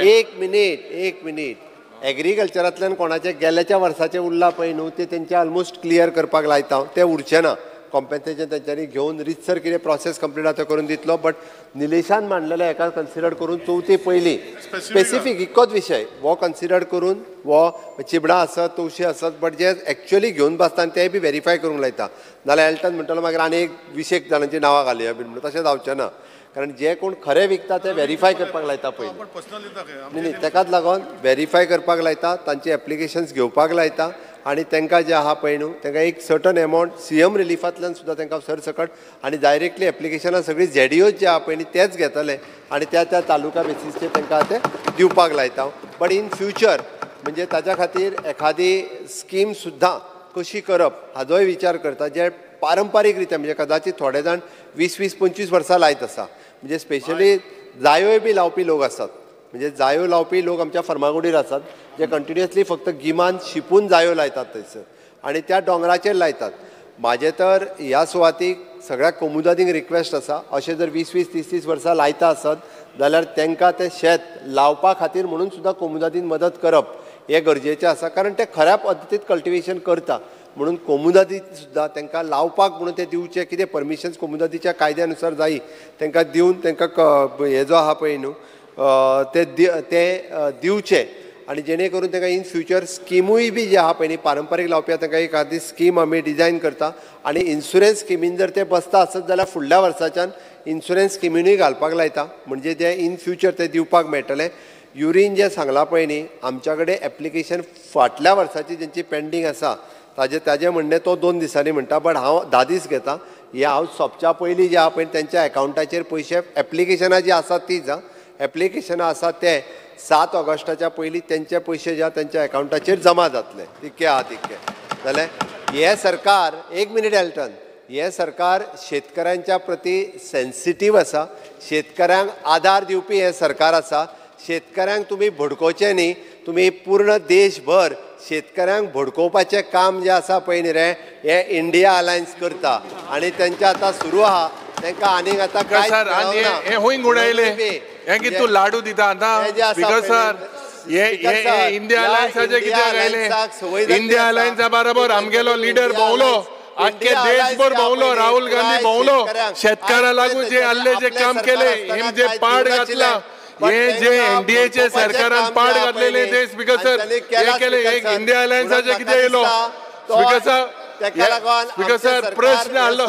एक मिनीट एग्रीकल्चरांतल्यान कोणाचे गेल्ल्या वर्साचे उरला पळय न्हू ते तेंचे ऑलमोस्ट क्लियर करपाक लायता. ते उरचे ना. कॉम्पेन्सेशन तेंच्यांनी घेवन रितसर कितें प्रोसेस कंप्लीट आसा करून दितलो. बट निलेशान मांडलेले हेका कन्सिडर करून चवथी पयलीं स्पेसिफीक इकोच विशय हो कन्सिडर करून हो चिबडां आसत, तवशीं आसत, बट जे एक्चुअली घेवन बसता आनी ते बी व्हेरीफाय करूंक लायता. नाल्यार एल्टन म्हणटलो मागीर आनी एक 20 जाणांची नांवां घालया बीन म्हणून तशें जावचें ना. कारण जे कोण खरे विकता ते व्हेरीफाय करपाक लायता पयलीं. न्ही तेकाच लागून व्हेरीफाय करपाक लायता, तांचे एप्लिकेशन्स घेवपाक लायता आनी तांकां जे आहा पळय न्हू तांकां एक सर्टन एमावंट सीएम रिलीफांतल्यान सुद्दां तांकां सरसकट आनी डायरेक्टली एप्लिकेशनां सगळीं झेडीओज जे आहा पळय न्ही तेच घेतले आनी त्या तालुका बेसीसचेर तांकां ते दिवपाक लायता. बट इन फ्युचर म्हणजे ताच्या खातीर एखादी स्कीम सुद्दां कशी करप हाजोय विचार करता जे पारंपारीक रित्या म्हणजे कदाचित थोडे जाण 20-25 वर्सां लायत आसा. म्हणजे स्पेशली जायोय बी लावपी लोक आसात. म्हणजे जायो लावपी लोक आमच्या फर्मागुडीर आसात जे कंटिन्युअसली फक्त गिमान शिपून जायो लायतात थंयसर आनी त्या दोंगराचेर लायतात. म्हाजे तर ह्या सुवातीक सगळ्या कोमुदादींक रिक्वेस्ट आसा अशें जर 20-20, 30-30 वर्सां लायता आसत जाल्यार तांकां तें शेत लावपा खातीर म्हणून सुद्दां कोमुदादीन मदत करप हें गरजेचें आसा. कारण ते खऱ्या पद्दतीन कल्टिवेशन करता म्हणून कोमुदादी सुद्दां तांकां लावपाक म्हणून ते दिवचे कितें परमिशन्स कोमुदादीच्या कायद्यानुसार जायी तांकां दिवन तांकां हे जो आहा पळय न्हू ते दिवचे आनी जेणे करून तांकां इन फ्युचर स्किमूय बी जे आहा पळय न्ही पारंपारीक लावपी तांकां एक आदी स्कीम आमी डिजायन करता आनी इन्शुरन्स स्किमीन जर ते बसता आसत जाल्यार फुडल्या वर्साच्यान इन्शुरन्स स्किमीनूय घालपाक लायता म्हणजे ते इन फ्युचर ते दिवपाक मेळटलें. युरीन जे सांगलां पळय न्ही आमच्या कडेन एप्लिकेशन फाटल्या वर्साची जेंची पेंडींग आसा ताजें म्हणणें तो 2 दिसांनी म्हणटा. बट हांव 10 दीस घेता. हे हांव सोंपच्या पयलीं जे आहा पळय तेंच्या एकावंटाचेर पयशे एप्लिकेशनां जी आसात तीच एप्लिकेशनां आसात ते 7 ऑगस्टाच्या पयलीं तेंचे पयशे जे तेंच्या अकाउंटाचेर जमा जातले तितके आहा तितके जाल्यार हे सरकार 1 मिनिट एल्टन हे सरकार शेतकऱ्यांच्या प्रती सेन्सिटीव आसा शेतकऱ्यांक आधार दिवपी हे सरकार आसा शेतकऱ्यांक तुमी भडकोवचे न्ही तुमी पूर्ण देशभर शेतकऱ्यांक भडकोवपाचें काम जें आसा पळय न्ही रे हे इंडिया अलायन्स करता आनी तेंचें आतां सुरू आहा तांकां आनीक आतां काय सर हे हुंग उडयले हे कितें तूं लाडू दिता आतां स्पीकर सर हे इंडिया अलायन्साचे कित्याक आयले इंडिया अलायन्सा बरोबर आमगेलो लिडर भोंवलो आख्खे देशभर भोंवलो राहुल गांधी भोंवलो शेतकारां लागून जे आल्ले जे काम केले हे जे पाड घातला हे जे एनडीएचे सरकारान पाड घातलेले ते स्पीकर सर हे केले एक इंडिया अलायन्साचे कितें येयलो स्पीकर सर प्रश्न हाडलो